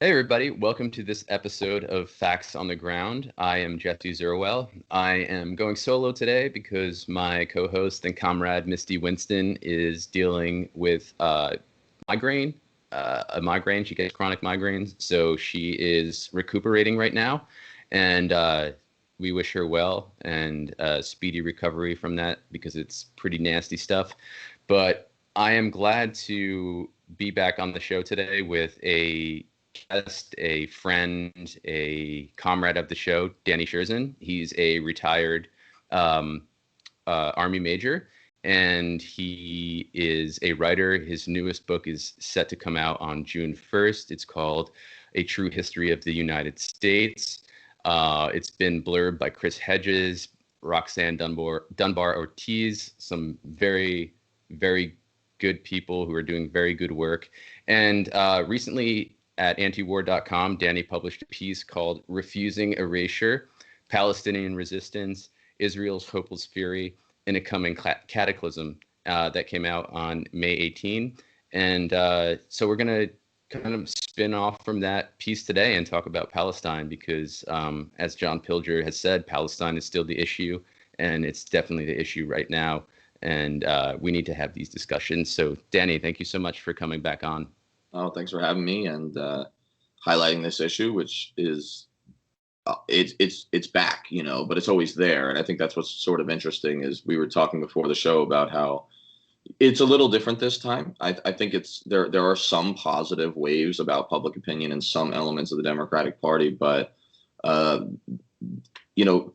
Hey everybody, welcome to this episode of Facts on the Ground. I am Jesse Zerwell. I am going solo today because my co-host and comrade Misty Winston is dealing with migraine, a migraine. She gets chronic migraines, so she is recuperating right now, and we wish her well and speedy recovery from that because it's pretty nasty stuff. But I am glad to be back on the show today with a guest, a friend, a comrade of the show, Danny Sjursen. He's a retired um, Army major, and he is a writer. His newest book is set to come out on June 1st. It's called A True History of the United States. It's been blurbed by Chris Hedges, Roxanne Dunbar Ortiz, some very, very good people who are doing very good work. And recently, at antiwar.com, Danny published a piece called Refusing Erasure, Palestinian Resistance, Israel's Hopeless Fury in a Coming Cataclysm, that came out on May 18. And so we're going to kind of spin off from that piece today and talk about Palestine because, as John Pilger has said, Palestine is still the issue, and it's definitely the issue right now. And we need to have these discussions. So, Danny, thank you so much for coming back on. Oh, thanks for having me and highlighting this issue, which is it's back, but it's always there. And I think that's what's sort of interesting is we were talking before the show about how it's a little different this time. I think there are some positive waves about public opinion in some elements of the Democratic Party, but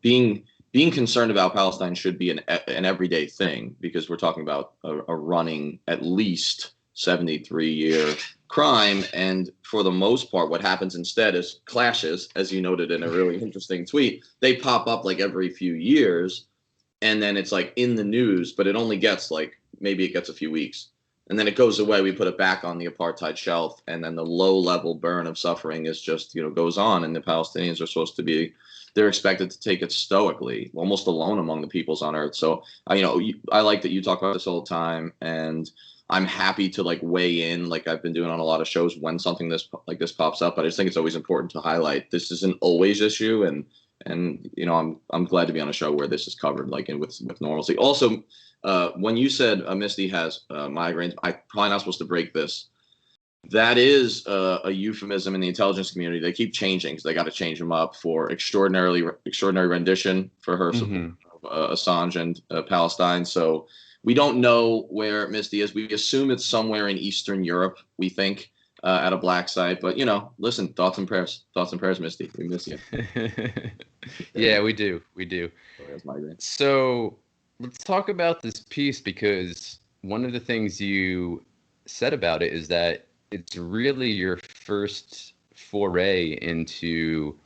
being concerned about Palestine should be an everyday thing because we're talking about a running at least 73-year crime. And for the most part, what happens instead is clashes, as you noted in a really interesting tweet. They pop up like every few years, and then it's like in the news, but it only gets maybe it gets a few weeks. And then it goes away. We put it back on the apartheid shelf, and then the low-level burn of suffering is just, goes on. And the Palestinians are supposed to be, they're expected to take it stoically, almost alone among the peoples on earth. So, I like that you talk about this all the time, and I'm happy to weigh in like I've been doing on a lot of shows when something like this pops up. But I just think it's always important to highlight this isn't always issue, and I'm glad to be on a show where this is covered with normalcy. Also, when you said Misty has migraines, I'm probably not supposed to break this. That is a euphemism in the intelligence community. They keep changing because they got to change them up for extraordinary rendition for her support of Assange and Palestine. So we don't know where Misty is. We assume it's somewhere in Eastern Europe, we think, at a black site. But, listen, thoughts and prayers. Thoughts and prayers, Misty. We miss you. Yeah, we do. We do. So let's talk about this piece because one of the things you said about it is that it's really your first foray into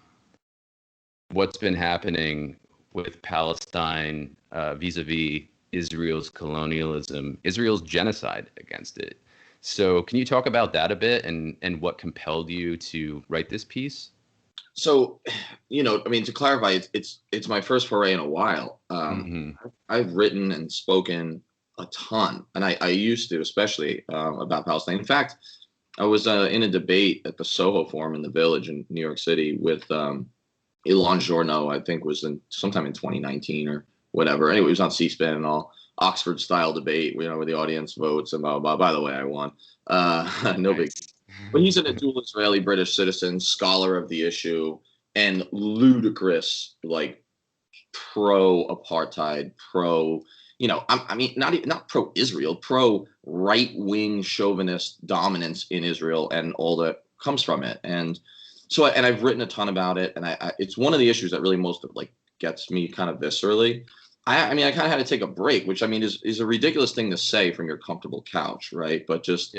what's been happening with Palestine vis-a-vis Israel's colonialism, Israel's genocide against it. So can you talk about that a bit and what compelled you to write this piece? So, to clarify, it's my first foray in a while. I've written and spoken a ton, and I used to, especially about Palestine. In fact, I was in a debate at the Soho Forum in the Village in New York City with Ilan Journo, I think was sometime in 2019 or whatever. Anyway, it was on C-SPAN and all, Oxford-style debate, where the audience votes and blah, blah, blah. By the way, I won. No big deal. But he's a dual Israeli-British citizen, scholar of the issue, and ludicrous, pro-apartheid, not pro-Israel, pro-right-wing chauvinist dominance in Israel and all that comes from it. And so, and I've written a ton about it, and it's one of the issues that really most gets me kind of viscerally. I kind of had to take a break, which is a ridiculous thing to say from your comfortable couch, right? But just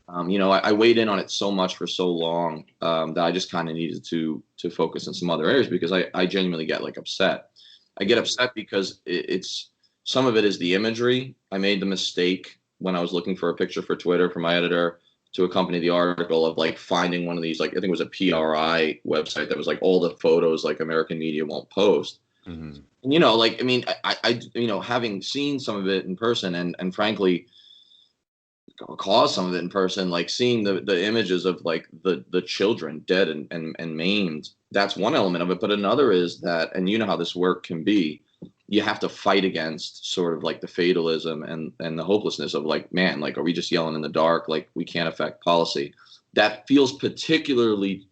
I weighed in on it so much for so long that I just kind of needed to focus on some other areas because I genuinely get upset. I get upset because it's some of it is the imagery. I made the mistake when I was looking for a picture for Twitter for my editor to accompany the article of finding one of these I think it was a PRI website that was all the photos American media won't post. Mm-hmm. And, I having seen some of it in person and frankly, caused some of it in person, like seeing the images of like the children dead and maimed. That's one element of it. But another is that, and you know how this work can be, you have to fight against sort of like the fatalism and the hopelessness of like, man, like, are we just yelling in the dark? Like, we can't affect policy. That feels particularly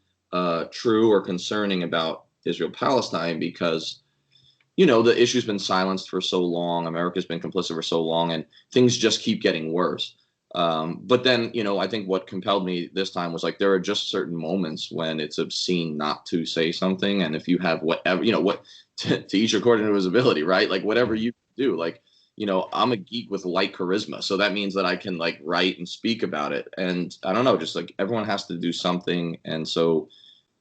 true or concerning about Israel Palestine because, you know, the issue's been silenced for so long. America's been complicit for so long, and things just keep getting worse. But then, you know, I think what compelled me this time was like there are just certain moments when it's obscene not to say something, and if you have whatever, you know, what to each according to his ability, right? Like whatever you do, like, you know, I'm a geek with light charisma, so that means that I can like write and speak about it, and I don't know, just like everyone has to do something, and so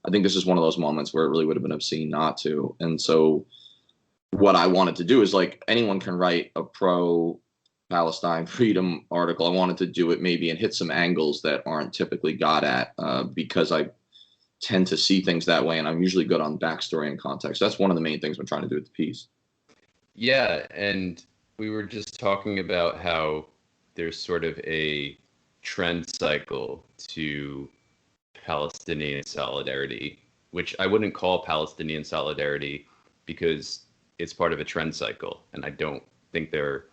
I think this is one of those moments where it really would have been obscene not to, and so what I wanted to do is like anyone can write a pro Palestine freedom article. I wanted to do it maybe and hit some angles that aren't typically got at because I tend to see things that way, and I'm usually good on backstory and context. That's one of the main things I'm trying to do with the piece. Yeah, and we were just talking about how there's sort of a trend cycle to Palestinian solidarity, which I wouldn't call Palestinian solidarity because it's part of a trend cycle, and I don't think there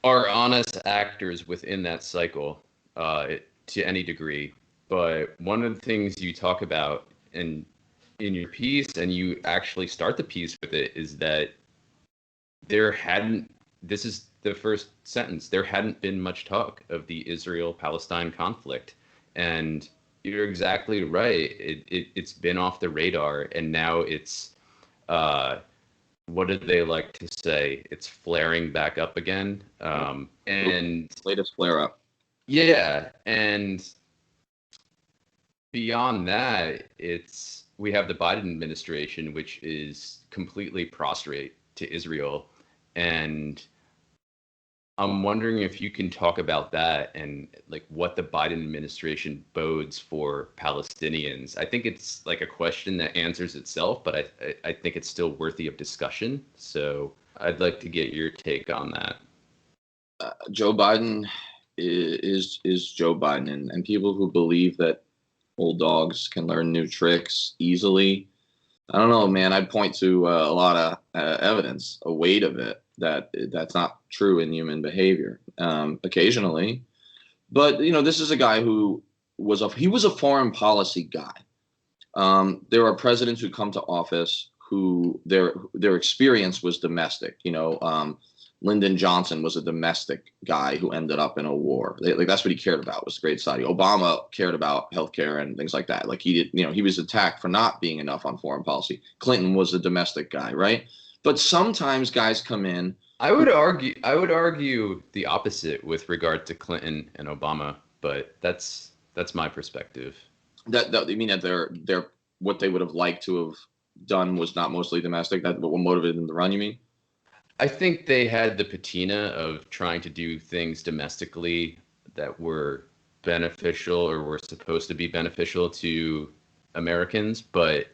are honest actors within that cycle to any degree. But one of the things you talk about in your piece, and you actually start the piece with it, is that there hadn't. This is the first sentence. There hadn't been much talk of the Israel-Palestine conflict, and you're exactly right. It's been off the radar, and now it's what do they like to say? It's flaring back up again. And Latest flare up. yeah, and beyond that, we have the Biden administration, which is completely prostrate to Israel, and I'm wondering if you can talk about that and like what the Biden administration bodes for Palestinians. I think it's like a question that answers itself, but I think it's still worthy of discussion. So I'd like to get your take on that. Joe Biden is Joe Biden, and people who believe that old dogs can learn new tricks easily. I don't know, man. I'd point to a lot of evidence, a weight of it that's not true in human behavior. Occasionally, but you know, this is a guy who was a foreign policy guy. There are presidents who come to office who their experience was domestic. You know, Lyndon Johnson was a domestic guy who ended up in a war. Like that's what he cared about, was the great society. Obama cared about healthcare and things like that. Like he did, you know, he was attacked for not being enough on foreign policy. Clinton was a domestic guy, right? But sometimes guys come in. I would argue the opposite with regard to Clinton and Obama, but that's my perspective. That you mean that they're what they would have liked to have done was not mostly domestic. That what motivated them to run, you mean? I think they had the patina of trying to do things domestically that were beneficial or were supposed to be beneficial to Americans, but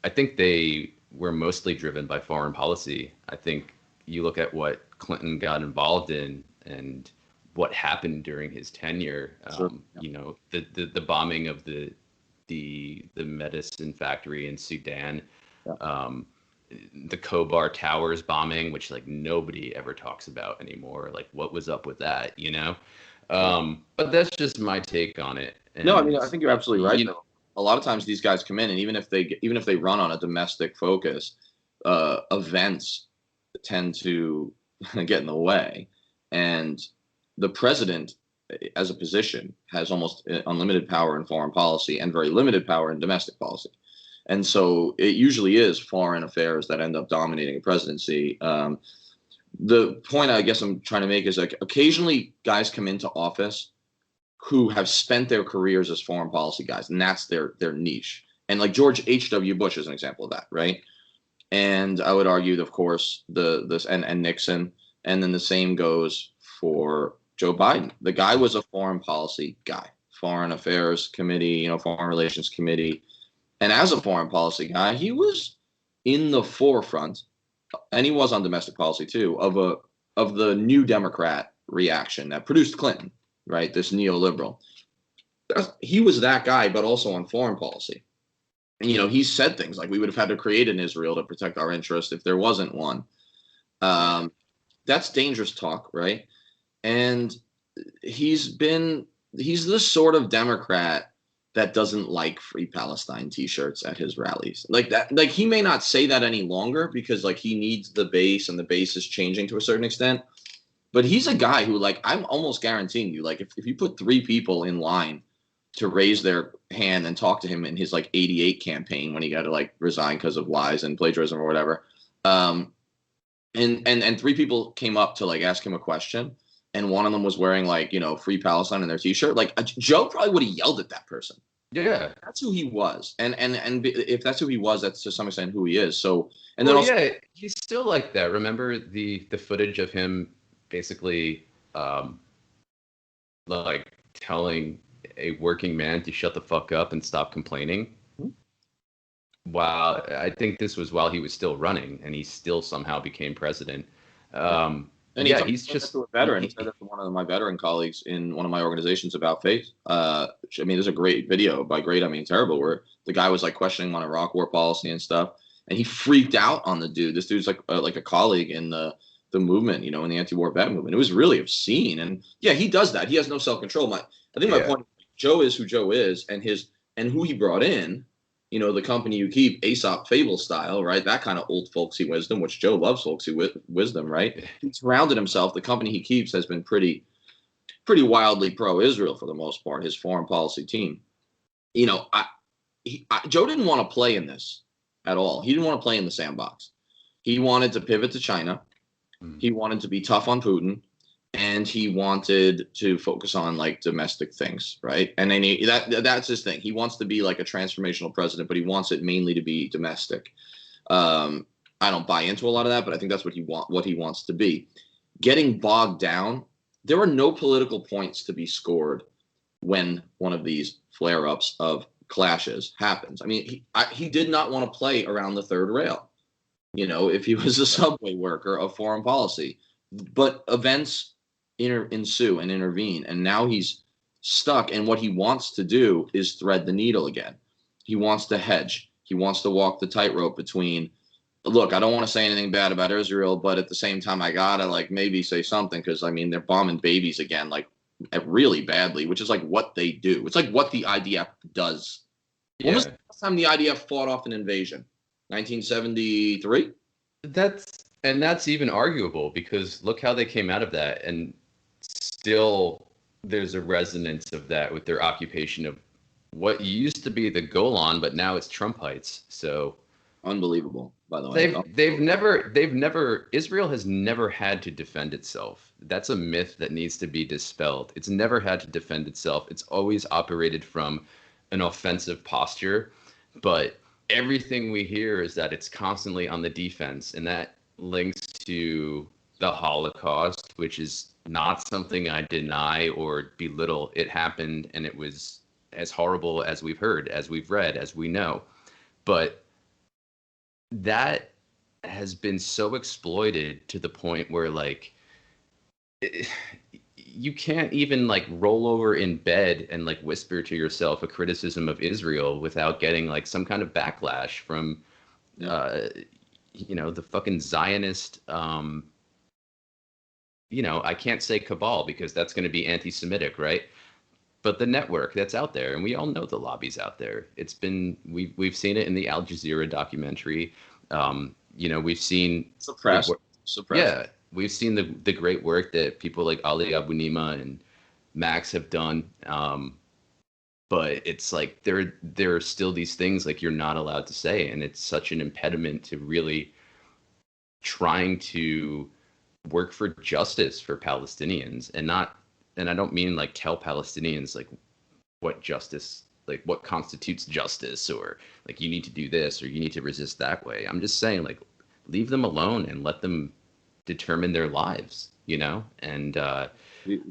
I think they were mostly driven by foreign policy. I think you look at what Clinton got involved in and what happened during his tenure. Sure. You know, the bombing of the medicine factory in Sudan. Yeah. The Kobar Towers bombing, which like nobody ever talks about anymore. Like what was up with that, you know? But that's just my take on it. And, No, I mean, I think you're absolutely right. you know, A lot of times these guys come in, and even if they run on a domestic focus, events tend to get in the way, and the president, as a position, has almost unlimited power in foreign policy and very limited power in domestic policy. And so it usually is foreign affairs that end up dominating a presidency. The point I guess I'm trying to make is like occasionally guys come into office who have spent their careers as foreign policy guys, and that's their niche. And like George H.W. Bush is an example of that, right? And I would argue, of course, and Nixon, and then the same goes for Joe Biden. The guy was a foreign policy guy, foreign affairs committee, you know, foreign relations committee. And as a foreign policy guy, he was in the forefront, and he was on domestic policy too, of the New Democrat reaction that produced Clinton, right? This neoliberal. He was that guy, but also on foreign policy. And, he said things like we would have had to create an Israel to protect our interest if there wasn't one. That's dangerous talk, right? And he's this sort of Democrat that doesn't like Free Palestine t-shirts at his rallies. Like that, like he may not say that any longer because like he needs the base and the base is changing to a certain extent. But he's a guy who, like, I'm almost guaranteeing you, like, if you put 3 people in line to raise their hand and talk to him in his like 88 campaign when he got to like resign because of lies and plagiarism or whatever, and 3 people came up to like ask him a question, and one of them was wearing like Free Palestine in their t-shirt, like Joe probably would have yelled at that person. Yeah, that's who he was, and if that's who he was, that's to some extent who he is. So, and well, then also, yeah, he's still like that. Remember the footage of him basically like telling a working man to shut the fuck up and stop complaining? Wow, I think this was while he was still running, and he still somehow became president. and yeah, he's just a veteran. He said that to one of my veteran colleagues in one of my organizations about faith. I mean, there's a great video, by great I mean terrible, where the guy was like questioning on Iraq war policy and stuff, and he freaked out on the dude. This dude's like a colleague in the movement, in the anti-war vet movement. It was really obscene, and yeah, he does that. He has no self-control. I think my point, Joe is who Joe is, and who he brought in. The company you keep, Aesop fable style, right? That kind of old folksy wisdom, which Joe loves folksy wisdom, right? He surrounded himself. The company he keeps has been pretty wildly pro-Israel for the most part. His foreign policy team, Joe didn't want to play in this at all. He didn't want to play in the sandbox. He wanted to pivot to China. He wanted to be tough on Putin, and he wanted to focus on like domestic things, right? And then that's his thing. He wants to be like a transformational president, but he wants it mainly to be domestic. I don't buy into a lot of that, but I think that's what he wants to be. Getting bogged down, there are no political points to be scored when one of these flare-ups of clashes happens. I mean, he did not want to play around the third rail. If he was a subway worker of foreign policy, but events ensue and intervene, and now he's stuck. And what he wants to do is thread the needle again. He wants to hedge. He wants to walk the tightrope between, look, I don't want to say anything bad about Israel, but at the same time, I gotta like maybe say something because I mean they're bombing babies again, like really badly, which is like what they do. It's like what the IDF does. When was the last time the IDF fought off an invasion? 1973. That's even arguable because look how they came out of that, and still there's a resonance of that with their occupation of what used to be the Golan, but now it's Trump Heights. So unbelievable, by the way. Israel has never had to defend itself. That's a myth that needs to be dispelled. It's never had to defend itself. It's always operated from an offensive posture, but everything we hear is that it's constantly on the defense, and that links to the Holocaust, which is not something I deny or belittle. It happened, and it was as horrible as we've heard, as we've read, as we know. But that has been so exploited to the point where, like, you can't even like roll over in bed and like whisper to yourself a criticism of Israel without getting like some kind of backlash from, the fucking Zionist, I can't say cabal because that's going to be anti-Semitic, right? But the network that's out there, and we all know the lobby's out there. It's been, we've seen it in the Al Jazeera documentary. We've seen suppressed. Yeah. We've seen the great work that people like Ali Abunimah and Max have done. But it's like there are still these things like you're not allowed to say. And it's such an impediment to really trying to work for justice for Palestinians and I don't mean like tell Palestinians like what justice, like what constitutes justice, or like you need to do this or you need to resist that way. I'm just saying like leave them alone and let them determine their lives, and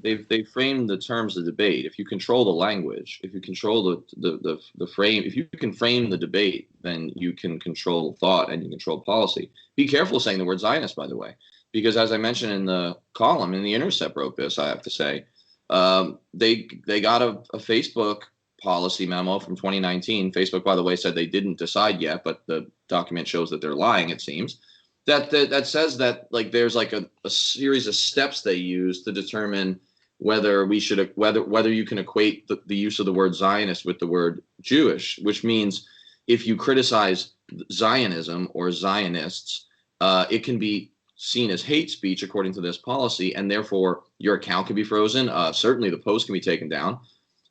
they framed the terms of debate. If you control the language, if you control the frame, if you can frame the debate, then you can control thought and you control policy. Be careful saying the word Zionist, by the way, because as I mentioned in the column, and the Intercept wrote this, I have to say, They got a Facebook policy memo from 2019. Facebook, by the way, said they didn't decide yet, but the document shows that they're lying. It seems that says that like there's like a series of steps they use to determine whether we should whether you can equate the use of the word Zionist with the word Jewish, which means if you criticize Zionism or Zionists, it can be seen as hate speech according to this policy, and therefore your account can be frozen. Certainly, the post can be taken down,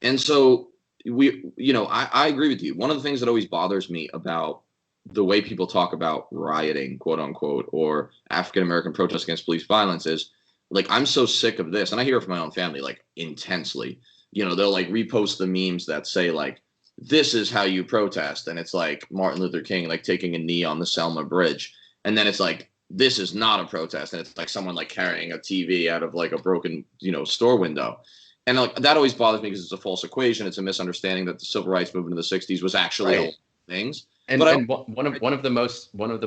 and so I agree with you. One of the things that always bothers me about the way people talk about rioting, quote unquote, or African American protests against police violence is like, I'm so sick of this. And I hear it from my own family, like intensely, they'll like repost the memes that say like, this is how you protest. And it's like Martin Luther King, like taking a knee on the Selma Bridge. And then it's like, this is not a protest. And it's like someone like carrying a TV out of like a broken, store window. And like, that always bothers me because it's a false equation. It's a misunderstanding that the civil rights movement of the 60s was actually Right. things. And But one of the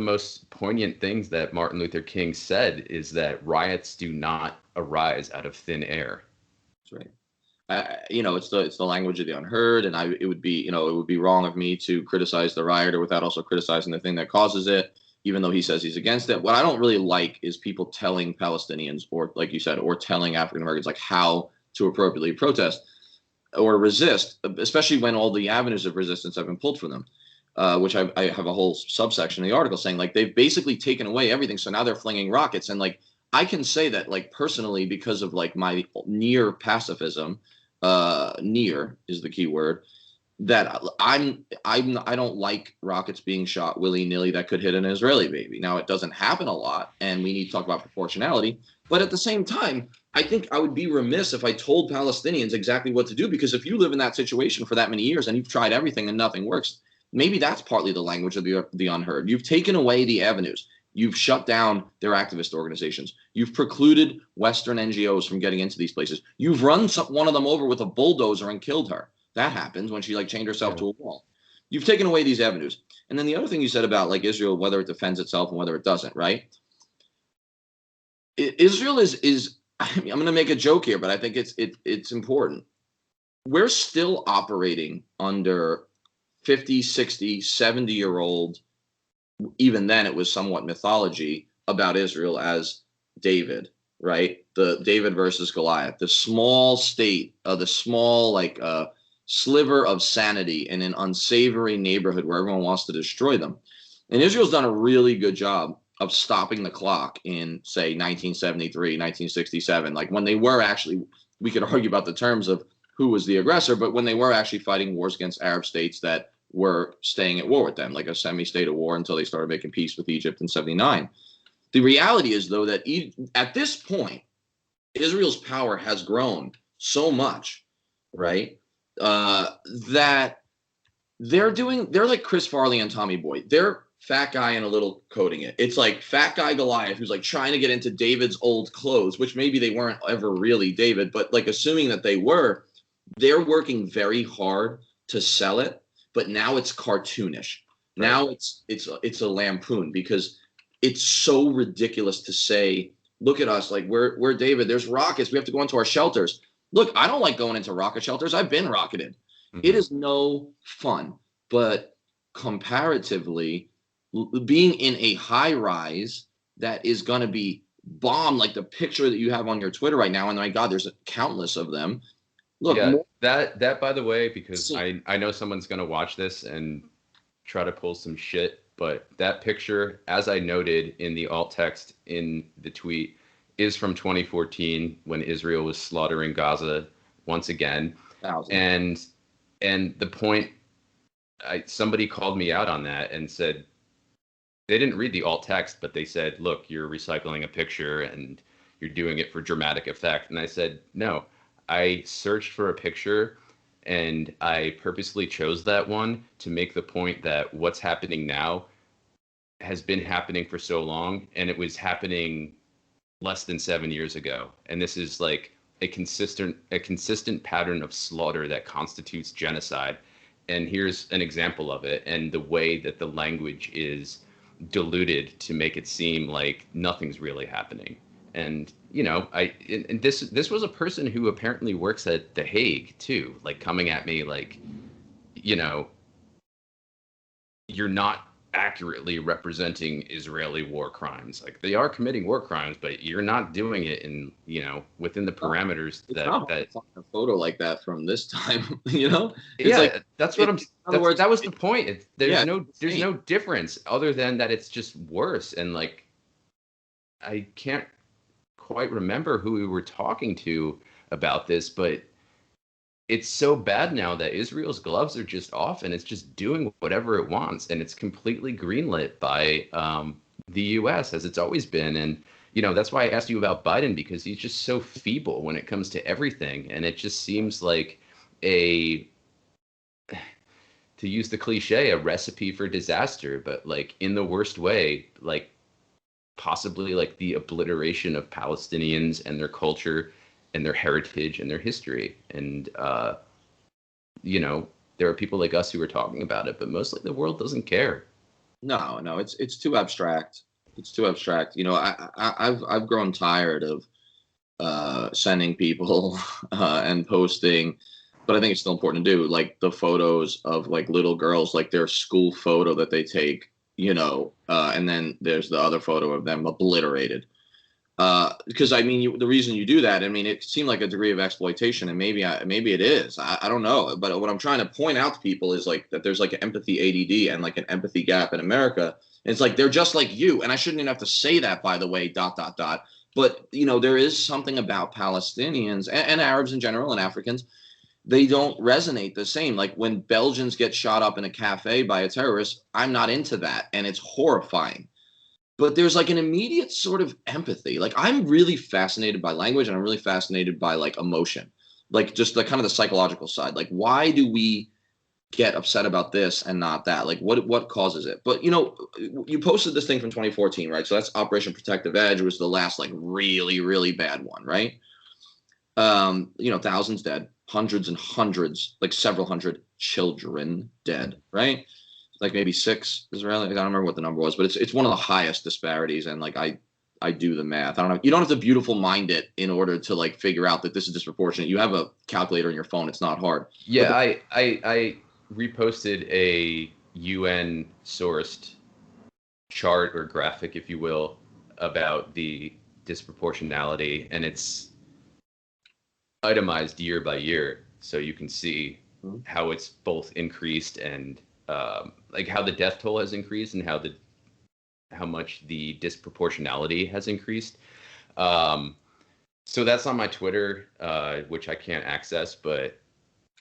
most poignant things that Martin Luther King said is that riots do not arise out of thin air. That's right. It's the language of the unheard, and it would be wrong of me to criticize the rioter without also criticizing the thing that causes it, even though he says he's against it. What I don't really like is people telling Palestinians, or like you said, or telling African Americans like how to appropriately protest or resist, especially when all the avenues of resistance have been pulled from them. Which I have a whole subsection in the article saying like they've basically taken away everything. So now they're flinging rockets. And like I can say that like personally because of like my near pacifism, near is the key word, that I don't like rockets being shot willy-nilly that could hit an Israeli baby. Now it doesn't happen a lot, and we need to talk about proportionality. But at the same time, I think I would be remiss if I told Palestinians exactly what to do, because if you live in that situation for that many years and you've tried everything and nothing works, maybe that's partly the language of the unheard. You've taken away the avenues. You've shut down their activist organizations. You've precluded Western NGOs from getting into these places. You've run one of them over with a bulldozer and killed her. That happened when she like chained herself to a wall. You've taken away these avenues. And then the other thing you said about like Israel, whether it defends itself and whether it doesn't, right? Israel is I'm going to make a joke here, but I think it's important. We're still operating under 50, 60, 70-year-old, even then it was somewhat mythology about Israel as David, right? The David versus Goliath, the small state, the small like sliver of sanity in an unsavory neighborhood where everyone wants to destroy them. And Israel's done a really good job of stopping the clock in, say, 1973, 1967, like when they were actually, we could argue about the terms of who was the aggressor, but when they were actually fighting wars against Arab states that were staying at war with them, like a semi-state of war until they started making peace with Egypt in 79. The reality is, though, that at this point, Israel's power has grown so much, right, that they're like Chris Farley and Tommy Boy. They're fat guy and a little coding it. It's like fat guy Goliath who's like trying to get into David's old clothes, which maybe they weren't ever really David, but like assuming that they were, they're working very hard to sell it. But now it's cartoonish. Right. Now it's a lampoon because it's so ridiculous to say, look at us, like we're David. There's rockets. We have to go into our shelters. Look, I don't like going into rocket shelters. I've been rocketed. Mm-hmm. It is no fun. But comparatively, being in a high rise that is going to be bombed, like the picture that you have on your Twitter right now, and my God, there's countless of them. Look, yeah, that by the way, because I know someone's going to watch this and try to pull some shit, but that picture, as I noted in the alt text in the tweet, is from 2014 when Israel was slaughtering Gaza once again. And the point, somebody called me out on that and said, they didn't read the alt text, but they said, look, you're recycling a picture and you're doing it for dramatic effect. And I said, no. I searched for a picture and I purposely chose that one to make the point that what's happening now has been happening for so long, and it was happening less than 7 years ago. And this is like a consistent pattern of slaughter that constitutes genocide. And here's an example of it, and the way that the language is diluted to make it seem like nothing's really happening. And and this was a person who apparently works at The Hague too, like coming at me like, you know, you're not accurately representing Israeli war crimes. Like they are committing war crimes, but you're not doing it in, within the parameters It's that not hard to find a photo like that from this time. It's yeah, like that's what I'm. in other words, that was the point. yeah, There's no difference other than that it's just worse. And like, I can't quite remember who we were talking to about this, but it's so bad now that Israel's gloves are just off and it's just doing whatever it wants, and it's completely greenlit by the U.S. as it's always been. And that's why I asked you about Biden, because he's just so feeble when it comes to everything, and it just seems like a, to use the cliche, a recipe for disaster, but like in the worst way, like possibly like the obliteration of Palestinians and their culture and their heritage and their history. And, there are people like us who are talking about it, but mostly the world doesn't care. No, it's too abstract. It's too abstract. I've grown tired of sending people and posting, but I think it's still important to do like the photos of like little girls, like their school photo that they take, and then there's the other photo of them obliterated. Because I mean, the reason you do that, I mean, it seemed like a degree of exploitation, and maybe it is. I don't know, but what I'm trying to point out to people is like that there's like an empathy ADD and like an empathy gap in America. And it's like they're just like you, and I shouldn't even have to say that, by the way. Dot dot dot. But there is something about Palestinians and Arabs in general and Africans. They don't resonate the same. Like when Belgians get shot up in a cafe by a terrorist, I'm not into that, and it's horrifying. But there's like an immediate sort of empathy. Like I'm really fascinated by language, and I'm really fascinated by like emotion, like just the kind of the psychological side. Like why do we get upset about this and not that? Like what causes it? But you posted this thing from 2014, right? So that's Operation Protective Edge was the last like really, really bad one, right? Thousands dead, hundreds and hundreds, like several hundred children dead, right? Like maybe 6 Israeli. I don't remember what the number was, but it's one of the highest disparities. And like I do the math. I don't know. You don't have to beautiful mind it in order to like figure out that this is disproportionate. You have a calculator in your phone. It's not hard. Yeah, I reposted a UN sourced chart or graphic, if you will, about the disproportionality, and it's itemized year by year, so you can see how it's both increased and like how the death toll has increased and how much the disproportionality has increased. So that's on my Twitter, which I can't access, but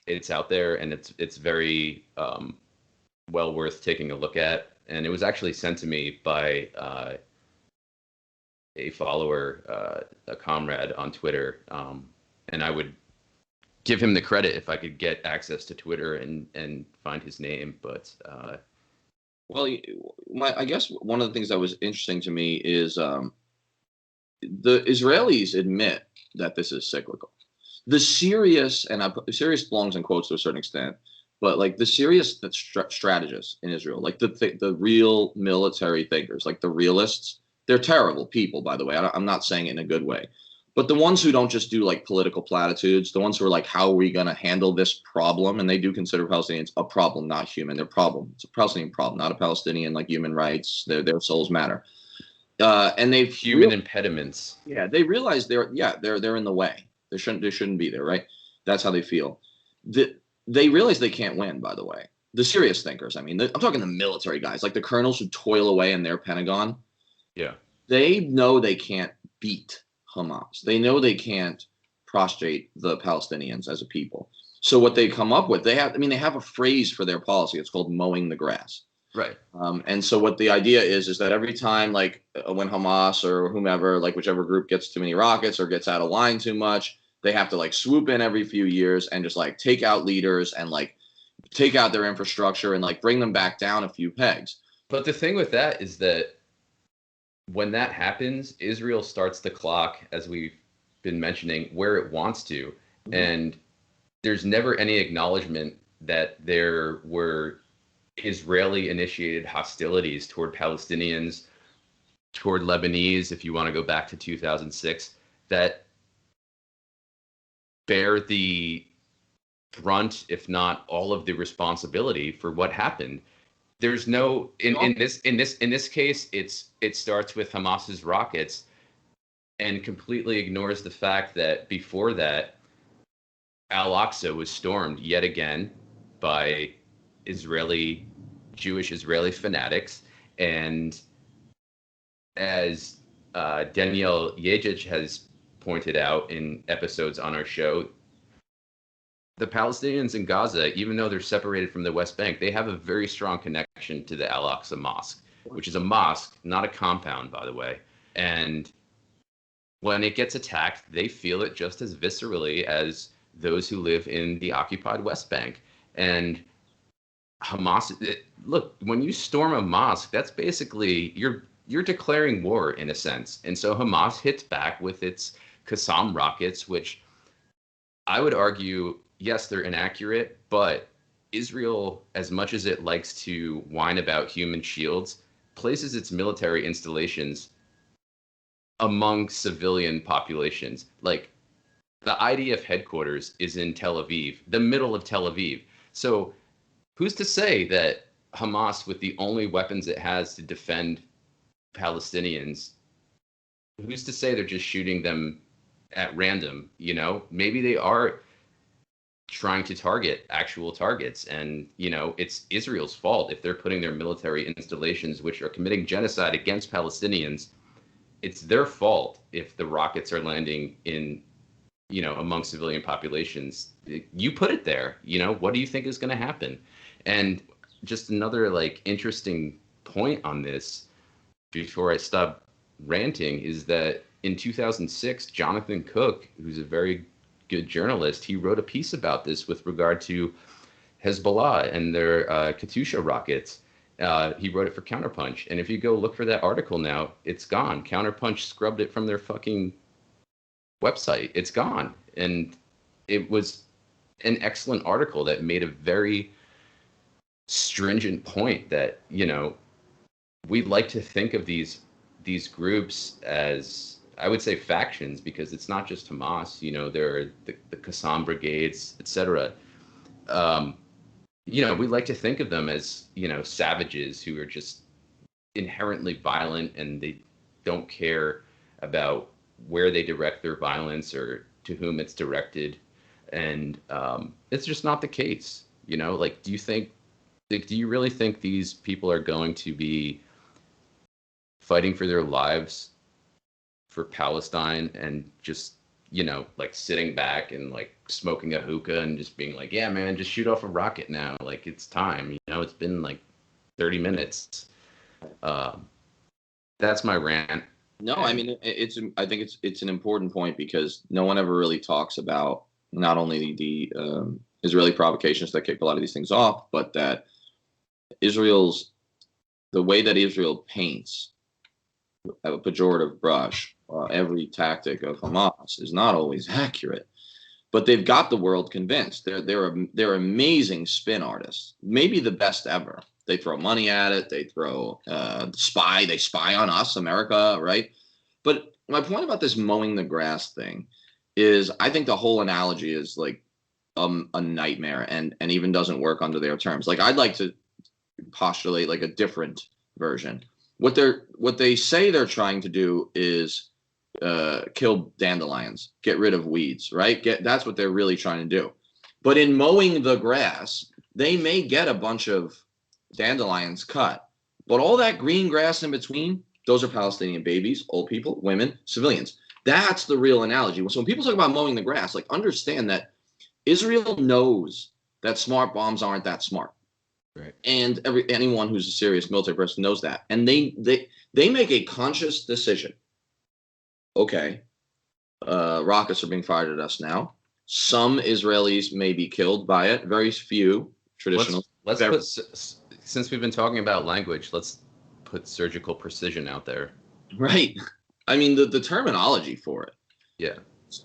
it's out there, and it's very well worth taking a look at. And it was actually sent to me by a follower, a comrade on Twitter, and I would give him the credit if I could get access to Twitter and find his name. But well, I guess one of the things that was interesting to me is the Israelis admit that this is cyclical. The serious, and serious belongs in quotes to a certain extent, but like the serious strategists in Israel, like the real military thinkers, like the realists, they're terrible people, by the way. I'm not saying it in a good way. But the ones who don't just do like political platitudes, the ones who are like, how are we going to handle this problem? And they do consider Palestinians a problem, not human. They're a problem. It's a Palestinian problem, not a Palestinian like human rights. Their souls matter. And they've human impediments. Yeah, they realize they're in the way. They shouldn't be there, right? That's how they feel. They realize they can't win, by the way. The serious thinkers, I mean, I'm talking the military guys, like the colonels who toil away in their Pentagon. Yeah. They know they can't beat Hamas. They know they can't prostrate the Palestinians as a people. So what they come up with, they have a phrase for their policy. It's called mowing the grass. Right. And so what the idea is that every time, like when Hamas or whomever, like whichever group gets too many rockets or gets out of line too much, they have to like swoop in every few years and just like take out leaders and like take out their infrastructure and like bring them back down a few pegs. But the thing with that is that when that happens, Israel starts the clock, as we've been mentioning, where it wants to. Mm-hmm. And there's never any acknowledgement that there were Israeli-initiated hostilities toward Palestinians toward Lebanese, if you want to go back to 2006, that bear the brunt, if not all of the responsibility for what happened. There's no in this case, it starts with Hamas's rockets and completely ignores the fact that before that, Al-Aqsa was stormed yet again by Jewish Israeli fanatics, and as Danielle Yejic has pointed out in episodes on our show, the Palestinians in Gaza, even though they're separated from the West Bank, they have a very strong connection to the Al-Aqsa Mosque, which is a mosque, not a compound, by the way. And when it gets attacked, they feel it just as viscerally as those who live in the occupied West Bank. And Hamas, look, when you storm a mosque, that's basically, you're declaring war in a sense. And so Hamas hits back with its Qassam rockets, which I would argue, yes, they're inaccurate, but Israel, as much as it likes to whine about human shields, places its military installations among civilian populations. Like, the IDF headquarters is in Tel Aviv, the middle of Tel Aviv. So who's to say that Hamas, with the only weapons it has to defend Palestinians, who's to say they're just shooting them at random? You know, maybe they are trying to target actual targets, and you know, it's Israel's fault if they're putting their military installations, which are committing genocide against Palestinians, it's their fault if the rockets are landing in, you know, among civilian populations. You put it there, you know, what do you think is going to happen? And just another like interesting point on this before I stop ranting is that in 2006, Jonathan Cook, who's a very good journalist, he wrote a piece about this with regard to Hezbollah and their Katyusha rockets. He wrote it for Counterpunch. And if you go look for that article now, it's gone. Counterpunch scrubbed it from their fucking website. It's gone. And it was an excellent article that made a very stringent point that, you know, we like to think of these groups as, I would say, factions, because it's not just Hamas. You know, there are the Qassam brigades, etc. You know, we like to think of them as, you know, savages who are just inherently violent, and they don't care about where they direct their violence or to whom it's directed. And it's just not the case. You know, like, do you really think these people are going to be fighting for their lives for Palestine and just, you know, like sitting back and like smoking a hookah and just being like, yeah, man, just shoot off a rocket now. Like, it's time, you know, it's been like 30 minutes. That's my rant. No, I mean, I think it's an important point, because no one ever really talks about not only the Israeli provocations that kicked a lot of these things off, but that the way that Israel paints a pejorative brush every tactic of Hamas is not always accurate. But they've got the world convinced. They're amazing spin artists, maybe the best ever. They throw money at it. They throw They spy on us, America, right? But my point about this mowing the grass thing is, I think the whole analogy is like a nightmare, and even doesn't work under their terms. Like, I'd like to postulate like a different version. What they say they're trying to do is kill dandelions, get rid of weeds, right? That's what they're really trying to do. But in mowing the grass, they may get a bunch of dandelions cut, but all that green grass in between, those are Palestinian babies, old people, women, civilians. That's the real analogy. So when people talk about mowing the grass, like, understand that Israel knows that smart bombs aren't that smart. Right. And anyone who's a serious military person knows that. And they make a conscious decision. Okay, rockets are being fired at us now. Some Israelis may be killed by it. Very few traditional. Since we've been talking about language, let's put surgical precision out there. Right. I mean, the terminology for it. Yeah.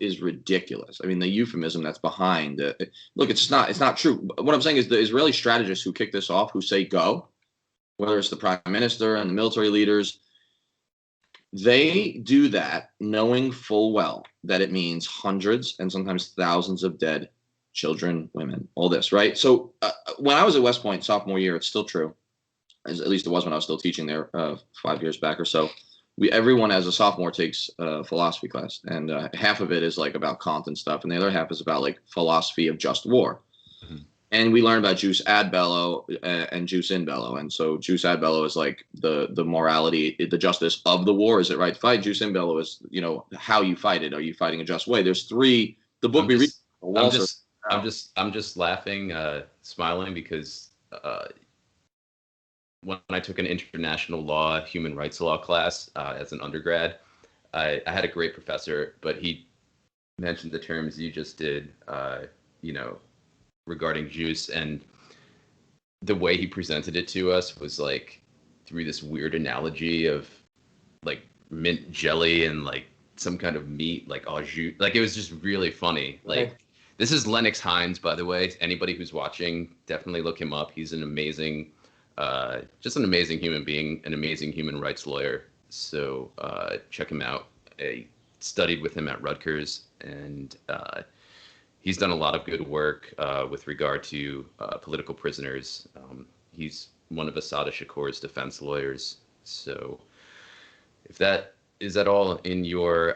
Is ridiculous. I mean, the euphemism that's behind it. Look, it's not true. What I'm saying is, the Israeli strategists who kick this off, who say go, whether it's the prime minister and the military leaders, They do that knowing full well that it means hundreds and sometimes thousands of dead children, women, all this, right? So when I was at West Point sophomore year, it's still true. At least it was when I was still teaching there 5 years back or so. Everyone as a sophomore takes a philosophy class, and half of it is like about Kant and stuff, and the other half is about like philosophy of just war. Mm-hmm. And we learn about jus ad bello and jus in bello. And so jus ad bello is like the morality, the justice of the war. Is it right to fight? Jus in bello is, how you fight it. Are you fighting a just way? There's three. The book we read. I'm just laughing, smiling because when I took an international law, human rights law class as an undergrad, I had a great professor, but he mentioned the terms you just did, regarding juice, and the way he presented it to us was like through this weird analogy of like mint jelly and like some kind of meat, like au jus. Like it was just really funny. Like this is Lennox Hines, by the way. Anybody who's watching, definitely look him up. He's an amazing, just an amazing human being, an amazing human rights lawyer. So check him out. I studied with him at Rutgers, and he's done a lot of good work with regard to political prisoners. He's one of Assata Shakur's defense lawyers. So if that is at all in your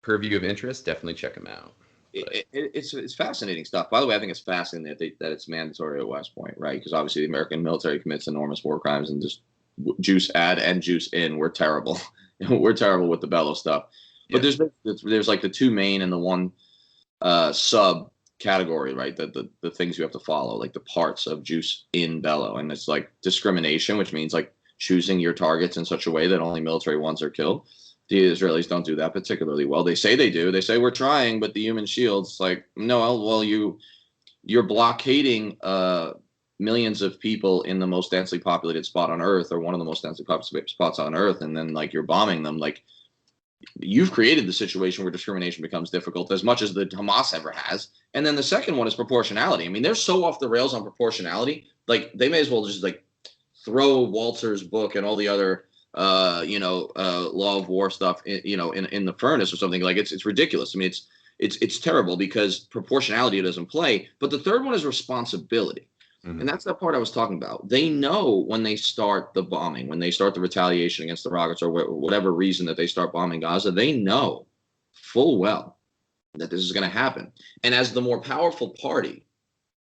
purview of interest, definitely check him out. It's fascinating stuff. By the way, I think it's fascinating that it's mandatory at West Point, right? Because obviously the American military commits enormous war crimes, and just juice ad and juice in, we're terrible. We're terrible with the bellow stuff. But there's like the two main and the one sub category, right? The things you have to follow, like the parts of juice in bello, and it's like discrimination, which means like choosing your targets in such a way that only military ones are killed. The Israelis don't do that particularly well. They say they do. They say we're trying, but the human shield's like, no, well, you're blockading millions of people in the most densely populated spot on Earth, or one of the most densely populated spots on Earth, and then like you're bombing them. Like you've created the situation where discrimination becomes difficult as much as the Hamas ever has. And then the second one is proportionality. I mean, they're so off the rails on proportionality. Like they may as well just like throw Walter's book and all the other law of war stuff, in the furnace or something. Like it's ridiculous. I mean, it's terrible because proportionality doesn't play. But the third one is responsibility. Mm-hmm. And that's the part I was talking about. They know when they start the bombing, when they start the retaliation against the rockets, or whatever reason that they start bombing Gaza, they know full well that this is going to happen. And as the more powerful party,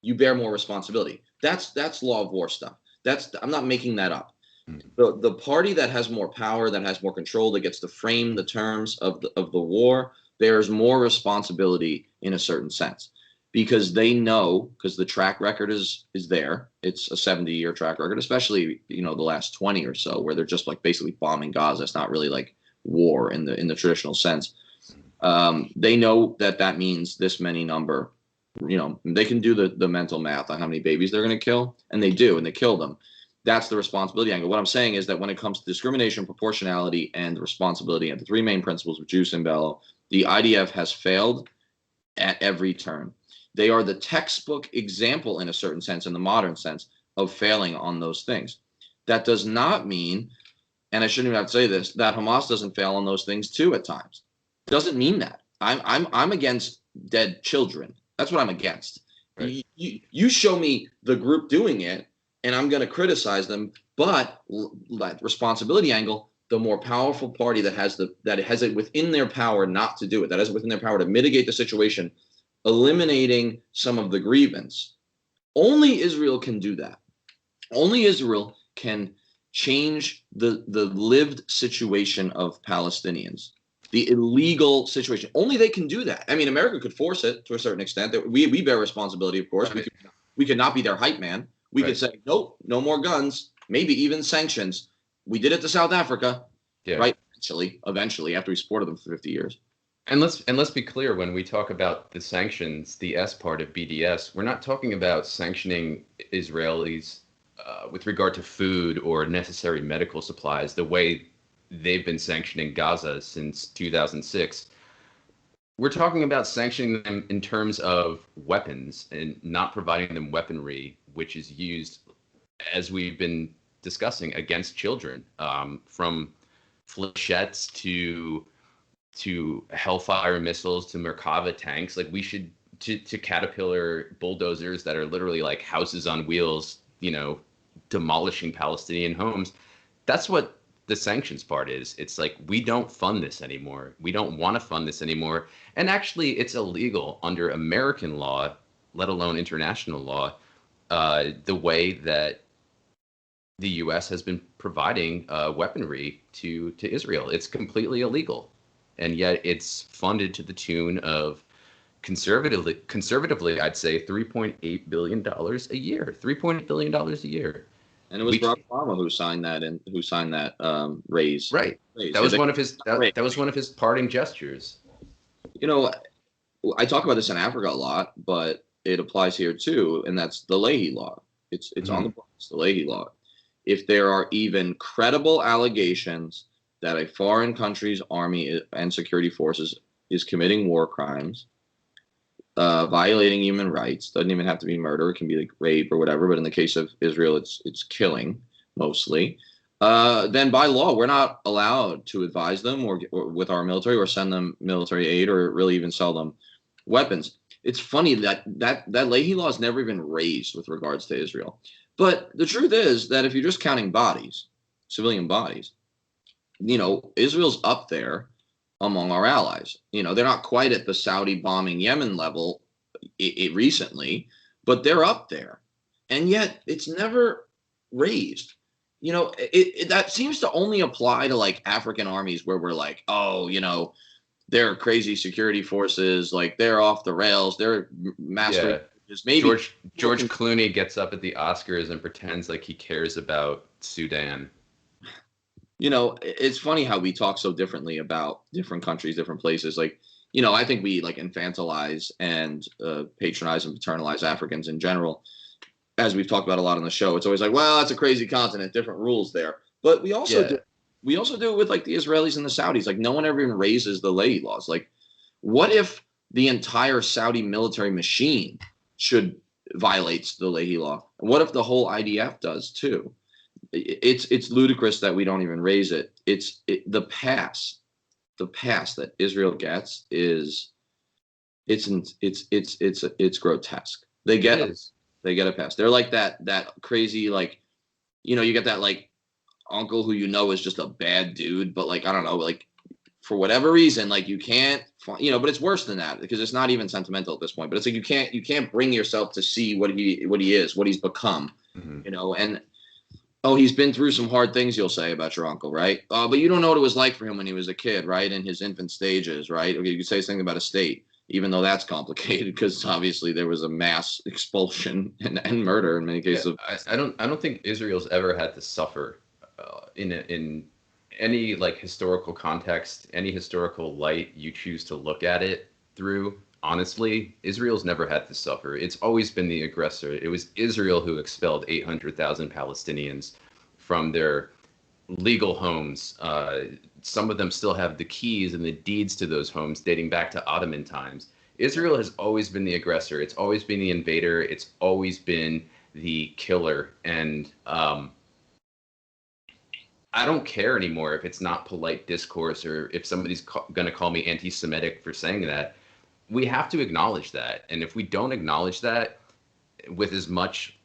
you bear more responsibility. That's law of war stuff. I'm not making that up. Mm-hmm. The party that has more power, that has more control, that gets to frame the terms of the war, bears more responsibility in a certain sense. Because they know, because the track record is there. It's a 70-year track record, especially the last 20 or so, where they're just like basically bombing Gaza. It's not really like war in the traditional sense. They know that means this many number. They can do the mental math on how many babies they're going to kill, and they do, and they kill them. That's the responsibility angle. What I'm saying is that when it comes to discrimination, proportionality, and responsibility, and the three main principles of jus in bello, the IDF has failed at every turn. They are the textbook example, in a certain sense, in the modern sense, of failing on those things. That does not mean, and I shouldn't even have to say this, that Hamas doesn't fail on those things too at times. Doesn't mean that. I'm against dead children. That's what I'm against. Right. You show me the group doing it, and I'm going to criticize them. But that responsibility angle, the more powerful party that has it within their power not to do it, that has it within their power to mitigate the situation, eliminating some of the grievance. Only Israel can do that. Only Israel can change the lived situation of Palestinians, the illegal situation. Only they can do that. I mean, America could force it to a certain extent. We bear responsibility, of course. Right. We could not be their hype man. We could say, nope, no more guns, maybe even sanctions. We did it to South Africa, right? Eventually, after we supported them for 50 years. And let's be clear, when we talk about the sanctions, the S part of BDS, we're not talking about sanctioning Israelis with regard to food or necessary medical supplies the way they've been sanctioning Gaza since 2006. We're talking about sanctioning them in terms of weapons and not providing them weaponry, which is used, as we've been discussing, against children, from flechettes to Hellfire missiles to Merkava tanks. Like we should to Caterpillar bulldozers that are literally like houses on wheels, demolishing Palestinian homes. That's what the sanctions part is. It's like we don't fund this anymore. We don't want to fund this anymore. And actually, it's illegal under American law, let alone international law, the way that the U.S. has been providing weaponry to Israel. It's completely illegal, and yet it's funded to the tune of conservatively, I'd say $3.8 billion a year. $3.8 billion a year. And it was Barack Obama who signed that raise. Right. That was one of his that was one of his parting gestures. I talk about this in Africa a lot, but it applies here too, and that's the Leahy Law. It's on the books, the Leahy Law. If there are even credible allegations that a foreign country's army and security forces is committing war crimes, violating human rights, doesn't even have to be murder, it can be like rape or whatever, but in the case of Israel, it's killing mostly, then by law, we're not allowed to advise them or with our military or send them military aid or really even sell them weapons. It's funny that Leahy law has never even raised with regards to Israel. But the truth is that if you're just counting bodies, civilian bodies, Israel's up there among our allies. They're not quite at the Saudi bombing Yemen level recently, but they're up there. And yet it's never raised. That seems to only apply to like African armies where we're like, oh, they're crazy security forces, like they're off the rails, they're mastering. Maybe George Clooney gets up at the Oscars and pretends like he cares about Sudan. It's funny how we talk so differently about different countries, different places. Like, I think we like infantilize and patronize and paternize Africans in general. As we've talked about a lot on the show, it's always like, well, that's a crazy continent, different rules there. But we also do it with like the Israelis and the Saudis. Like no one ever even raises the Leahy laws. Like, what if the entire Saudi military machine violates the Leahy law? What if the whole IDF does too? It's ludicrous that we don't even raise it. The pass that Israel gets is it's grotesque. They get a pass. They're like that crazy, like, you get that like uncle who is just a bad dude, but like I don't know, like for whatever reason, like you can't, but it's worse than that because it's not even sentimental at this point. But it's like you can't bring yourself to see what he is, what he's become, and. Oh, he's been through some hard things, you'll say, about your uncle, right? But you don't know what it was like for him when he was a kid, right? In his infant stages, right? Okay, you could say something about a state, even though that's complicated because obviously there was a mass expulsion and murder in many cases. Yeah, I don't think Israel's ever had to suffer in any like historical context, any historical light you choose to look at it through. Honestly, Israel's never had to suffer. It's always been the aggressor. It was Israel who expelled 800,000 Palestinians from their legal homes. Some of them still have the keys and the deeds to those homes dating back to Ottoman times. Israel has always been the aggressor. It's always been the invader. It's always been the killer. And I don't care anymore if it's not polite discourse or if somebody's going to call me anti-Semitic for saying that. We have to acknowledge that. And if we don't acknowledge that with as much,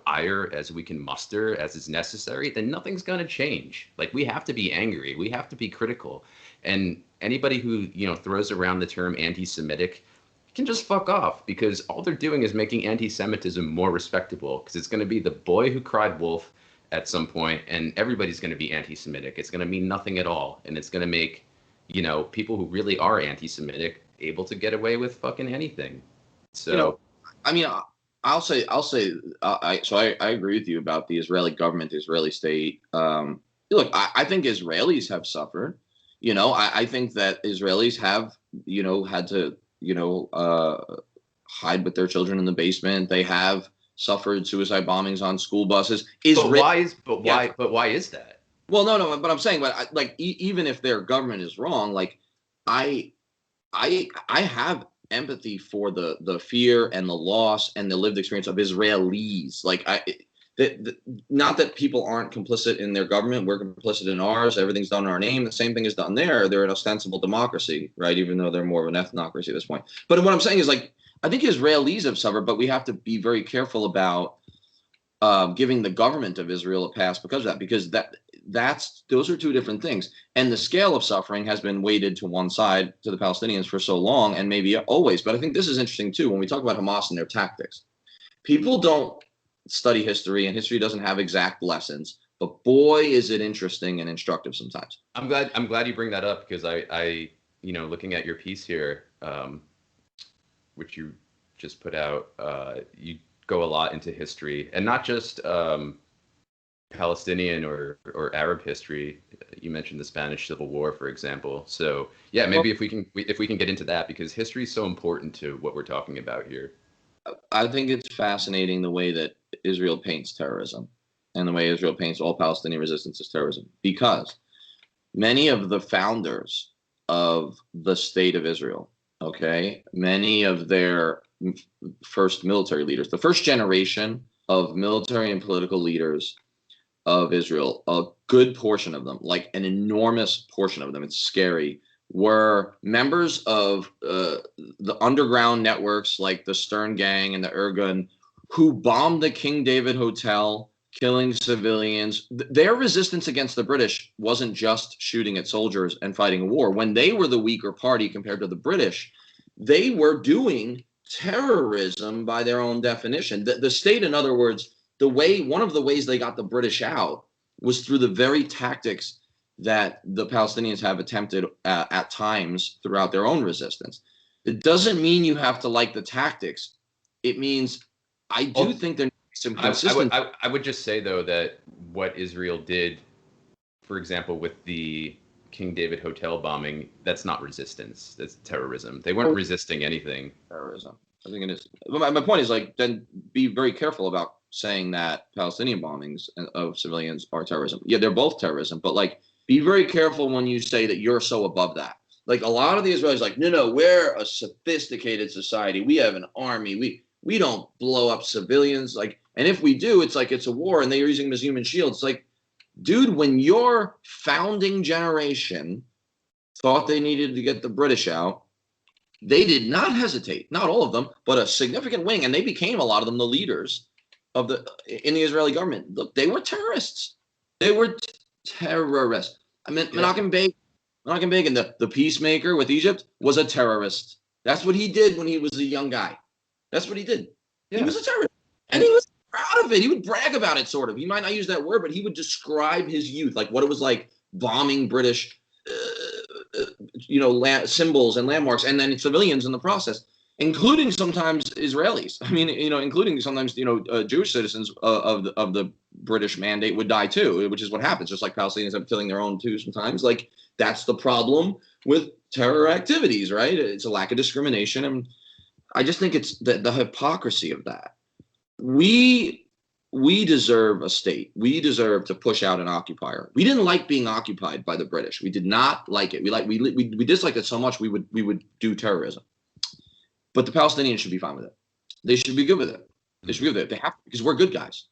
ire as we can muster, as is necessary, then nothing's going to change. Like we have to be angry. We have to be critical. And anybody who, throws around the term anti-Semitic can just fuck off because all they're doing is making anti-Semitism more respectable because it's going to be the boy who cried wolf at some point and everybody's going to be anti-Semitic. It's going to mean nothing at all. And it's going to make, people who really are anti-Semitic able to get away with fucking anything. So, I'll say, I agree with you about the Israeli government, the Israeli state. Look, I think Israelis have suffered. I think that Israelis have, had to, hide with their children in the basement. They have suffered suicide bombings on school buses. Why is that? Well, no, but I'm saying, even if their government is wrong, like I have empathy for the fear and the loss and the lived experience of Israelis. Like not that people aren't complicit in their government. We're complicit in ours. Everything's done in our name. The same thing is done there. They're an ostensible democracy, right? Even though they're more of an ethnocracy at this point. But what I'm saying is, like, I think Israelis have suffered, but we have to be very careful about giving the government of Israel a pass because of that, because those are two different things. And the scale of suffering has been weighted to one side, to the Palestinians, for so long, and maybe always. But I think this is interesting too when we talk about Hamas and their tactics. People don't study history, and history doesn't have exact lessons. But boy, is it interesting and instructive sometimes. I'm glad you bring that up, because I looking at your piece here, which you just put out, you go a lot into history, and not just Palestinian or Arab history. You mentioned the Spanish Civil War, for example. So yeah, maybe if we can get into that, because history is so important to what we're talking about here. I think it's fascinating the way that Israel paints terrorism, and the way Israel paints all Palestinian resistance as terrorism, because many of the founders of the state of Israel, okay, many of their first military leaders, the first generation of military and political leaders of Israel, a good portion of them, like an enormous portion of them, it's scary, were members of the underground networks like the Stern Gang and the Irgun, who bombed the King David Hotel, killing civilians. Their resistance against the British wasn't just shooting at soldiers and fighting a war. When they were the weaker party compared to the British, they were doing terrorism by their own definition. The state, in other words, one of the ways they got the British out was through the very tactics that the Palestinians have attempted at times throughout their own resistance. It doesn't mean you have to like the tactics. It means I do think there needs some consistency. I would just say, though, that what Israel did, for example, with the King David Hotel bombing, that's not resistance. That's terrorism. They weren't resisting anything. Terrorism. I think it is. My point is, like, then be very careful about saying that Palestinian bombings of civilians are terrorism. Yeah, they're both terrorism, but, like, be very careful when you say that you're so above that. Like, a lot of the Israelis, like, no, we're a sophisticated society. We have an army. We don't blow up civilians. Like, and if we do, it's like it's a war, and they're using them as human shields. It's like, dude, when your founding generation thought they needed to get the British out, they did not hesitate. Not all of them, but a significant wing, and they became, a lot of them, the leaders in the Israeli government. Look, they were terrorists. They were terrorists. I mean, Menachem Begin, the peacemaker with Egypt, was a terrorist. That's what he did when he was a young guy. That's what he did. Yeah. He was a terrorist. And he was proud of it. He would brag about it, sort of. He might not use that word, but he would describe his youth, like what it was like bombing British symbols and landmarks, and then civilians in the process, including sometimes Israelis. I mean, including sometimes, Jewish citizens of the British Mandate would die too, which is what happens. Just like Palestinians have killing their own too sometimes. Like, that's the problem with terror activities, right? It's a lack of discrimination, and I just think it's the hypocrisy of that. We deserve a state. We deserve to push out an occupier. We didn't like being occupied by the British. We did not like it. We disliked it so much we would do terrorism. But the Palestinians should be fine with it. They should be good with it. They should be good with it. They have to, because we're good guys.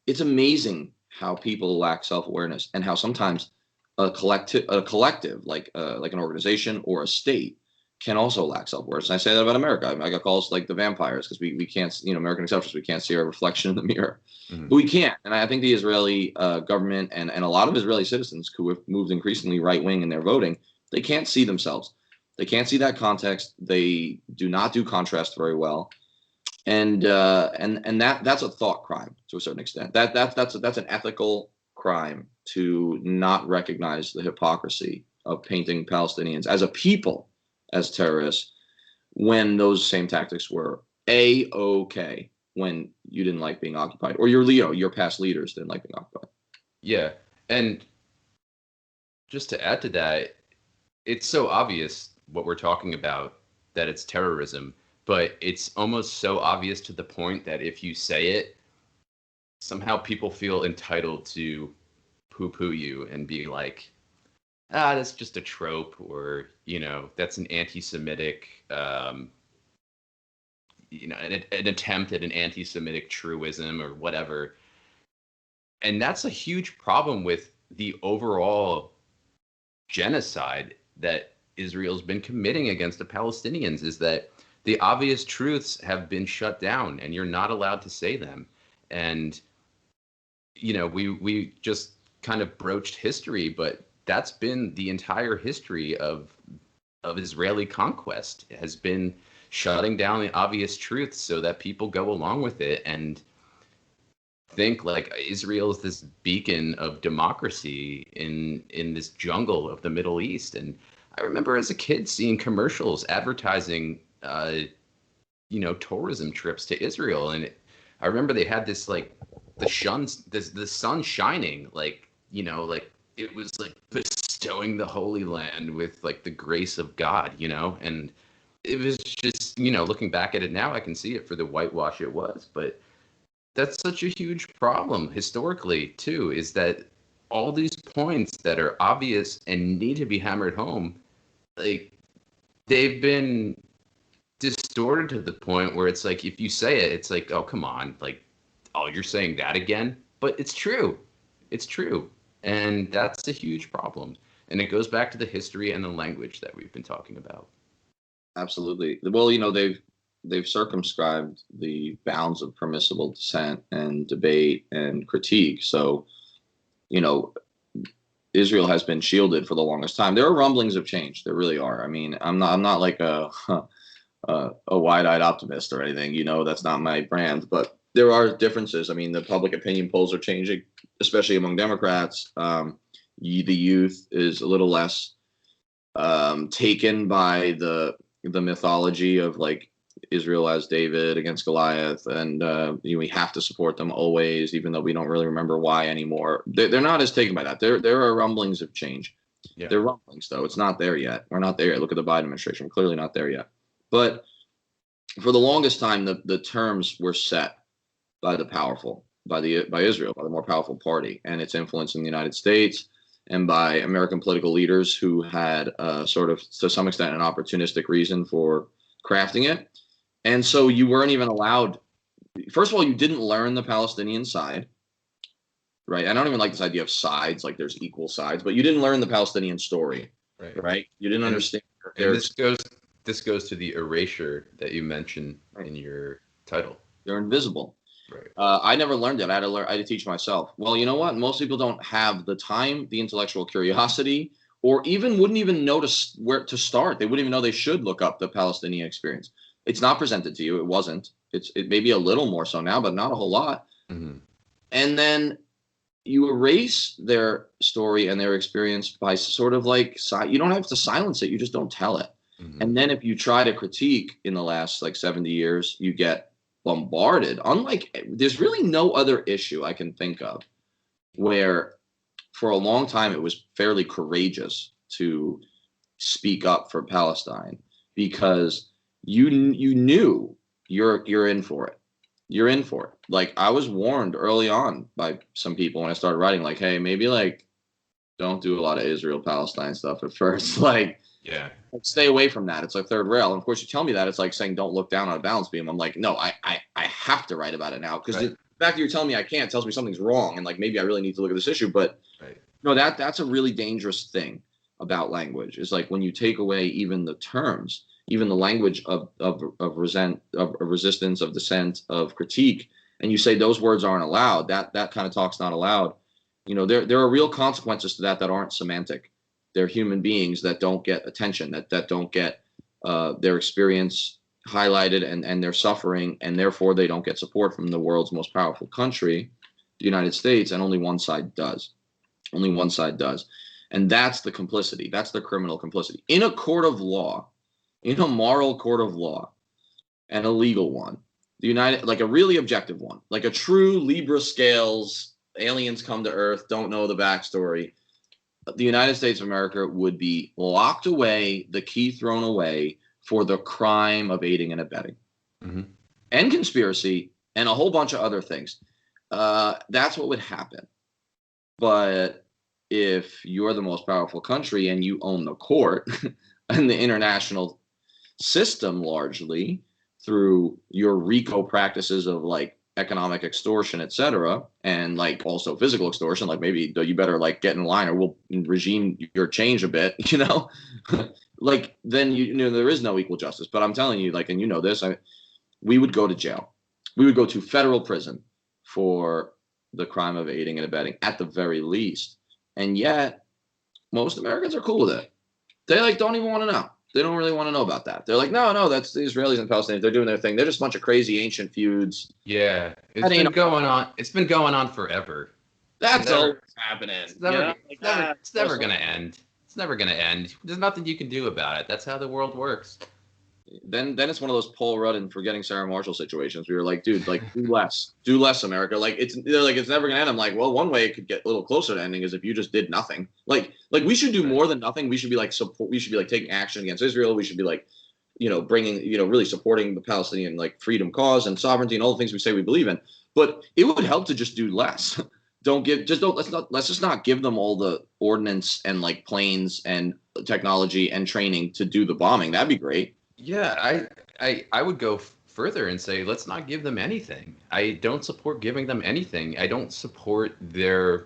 It's amazing how people lack self-awareness, and how sometimes a collective like an organization or a state can also lack self-awareness. And I say that about America. I got calls like the vampires, because we can't, American exceptions, we can't see our reflection in the mirror. Mm-hmm. But we can't. And I think the Israeli government and a lot of Israeli citizens who have moved increasingly right-wing in their voting, they can't see themselves. They can't see that context. They do not do contrast very well. And that's a thought crime to a certain extent. That's an ethical crime to not recognize the hypocrisy of painting Palestinians as a people as terrorists, when those same tactics were A-okay when you didn't like being occupied, or your past leaders didn't like being occupied. Yeah, and just to add to that, it's so obvious what we're talking about, that it's terrorism, but it's almost so obvious to the point that if you say it, somehow people feel entitled to poo-poo you and be like, that's just a trope, or, that's an anti-Semitic, an attempt at an anti-Semitic truism or whatever. And that's a huge problem with the overall genocide that Israel's been committing against the Palestinians, is that the obvious truths have been shut down and you're not allowed to say them. And we just kind of broached history, but that's been the entire history of Israeli conquest. It has been shutting down the obvious truths so that people go along with it and think like Israel is this beacon of democracy in this jungle of the Middle East. And I remember as a kid seeing commercials advertising tourism trips to Israel, and I remember they had this like the sun shining, like it was like bestowing the Holy Land with like the grace of God, and it was just, looking back at it now, I can see it for the whitewash it was. But that's such a huge problem historically too, is that all these points that are obvious and need to be hammered home, like they've been distorted to the point where it's like, if you say it, it's like, oh, come on, like, oh, you're saying that again? But it's true. It's true. And that's a huge problem. And it goes back to the history and the language that we've been talking about. Absolutely. Well, they've circumscribed the bounds of permissible dissent and debate and critique. So, Israel has been shielded for the longest time. There are rumblings of change. There really are. I mean, I'm not like a wide-eyed optimist or anything. That's not my brand. But there are differences. I mean, the public opinion polls are changing, especially among Democrats. The youth is a little less taken by the mythology of like Israel as David against Goliath, and we have to support them always, even though we don't really remember why anymore. They're not as taken by that. There are rumblings of change. Yeah. They're rumblings, though. It's not there yet. We're not there yet. Look at the Biden administration. We're clearly not there yet. But for the longest time, the terms were set by the powerful, by Israel, by the more powerful party, and its influence in the United States, and by American political leaders who had sort of, to some extent, an opportunistic reason for crafting it. And so you weren't even allowed. First of all, you didn't learn the Palestinian side, right? I don't even like this idea of sides, like there's equal sides, but you didn't learn the Palestinian story, right? You didn't understand. And this goes to the erasure that you mentioned in your title. They're invisible. Right. I never learned it. I had to teach myself. Well, you know what? Most people don't have the time, the intellectual curiosity, or wouldn't even know where to start. They wouldn't even know they should look up the Palestinian experience. It's not presented to you. It wasn't. It may be a little more so now, but not a whole lot. Mm-hmm. And then you erase their story and their experience by sort of like, you don't have to silence it. You just don't tell it. Mm-hmm. And then if you try to critique in the last like 70 years, you get bombarded. Unlike, there's really no other issue I can think of where for a long time it was fairly courageous to speak up for Palestine, because you knew you're in for it. You're in for it. Like, I was warned early on by some people when I started writing, like, hey, maybe like don't do a lot of Israel-Palestine stuff at first. Like, yeah, stay away from that. It's like third rail. And of course, you tell me that, it's like saying don't look down on a balance beam. I'm like, no, I have to write about it now, because the fact that you're telling me I can't tells me something's wrong, and like maybe I really need to look at this issue. But no, that's a really dangerous thing about language. Is like when you take away even the terms, even the language of resistance, of dissent, of critique, and you say those words aren't allowed. That kind of talk's not allowed. There are real consequences to that aren't semantic. They're human beings that don't get attention, that don't get their experience highlighted, and their suffering, and therefore they don't get support from the world's most powerful country, the United States, and only one side does. Only one side does. And that's the complicity. That's the criminal complicity. In a court of law, in a moral court of law, and a legal one, like a really objective one, like a true Libra scales, aliens come to Earth, don't know the backstory, the United States of America would be locked away, the key thrown away, for the crime of aiding and abetting, and conspiracy, and a whole bunch of other things. That's what would happen. But if you're the most powerful country and you own the court and the international system largely through your RICO practices of like economic extortion, etc., and like also physical extortion, like maybe you better like get in line or we'll regime your change a bit, like then there is no equal justice. But I'm telling you, like, and you know this, we would go to jail. We would go to federal prison for the crime of aiding and abetting at the very least. And yet most Americans are cool with it. They like don't even want to know. They don't really want to know about that. They're like, no, that's the Israelis and Palestinians. They're doing their thing. They're just a bunch of crazy ancient feuds. Yeah, it's been going on. It's been going on forever. That's always happening. It's never going to end. It's never going to end. There's nothing you can do about it. That's how the world works. Then it's one of those Paul Rudd and Forgetting Sarah Marshall situations where you're like, dude, like do less, America. Like they're like it's never gonna end. I'm like, well, one way it could get a little closer to ending is if you just did nothing. Like we should do more than nothing. We should be like support. We should be like taking action against Israel. We should be like, bringing, really supporting the Palestinian like freedom cause and sovereignty and all the things we say we believe in. But it would help to just do less. Let's just not give them all the ordnance and like planes and technology and training to do the bombing. That'd be great. Yeah, I would go further and say, let's not give them anything. I don't support giving them anything. I don't support their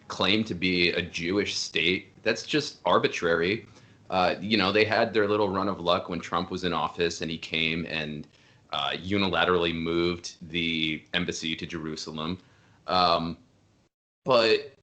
claim to be a Jewish state. That's just arbitrary. They had their little run of luck when Trump was in office and he came and unilaterally moved the embassy to Jerusalem. But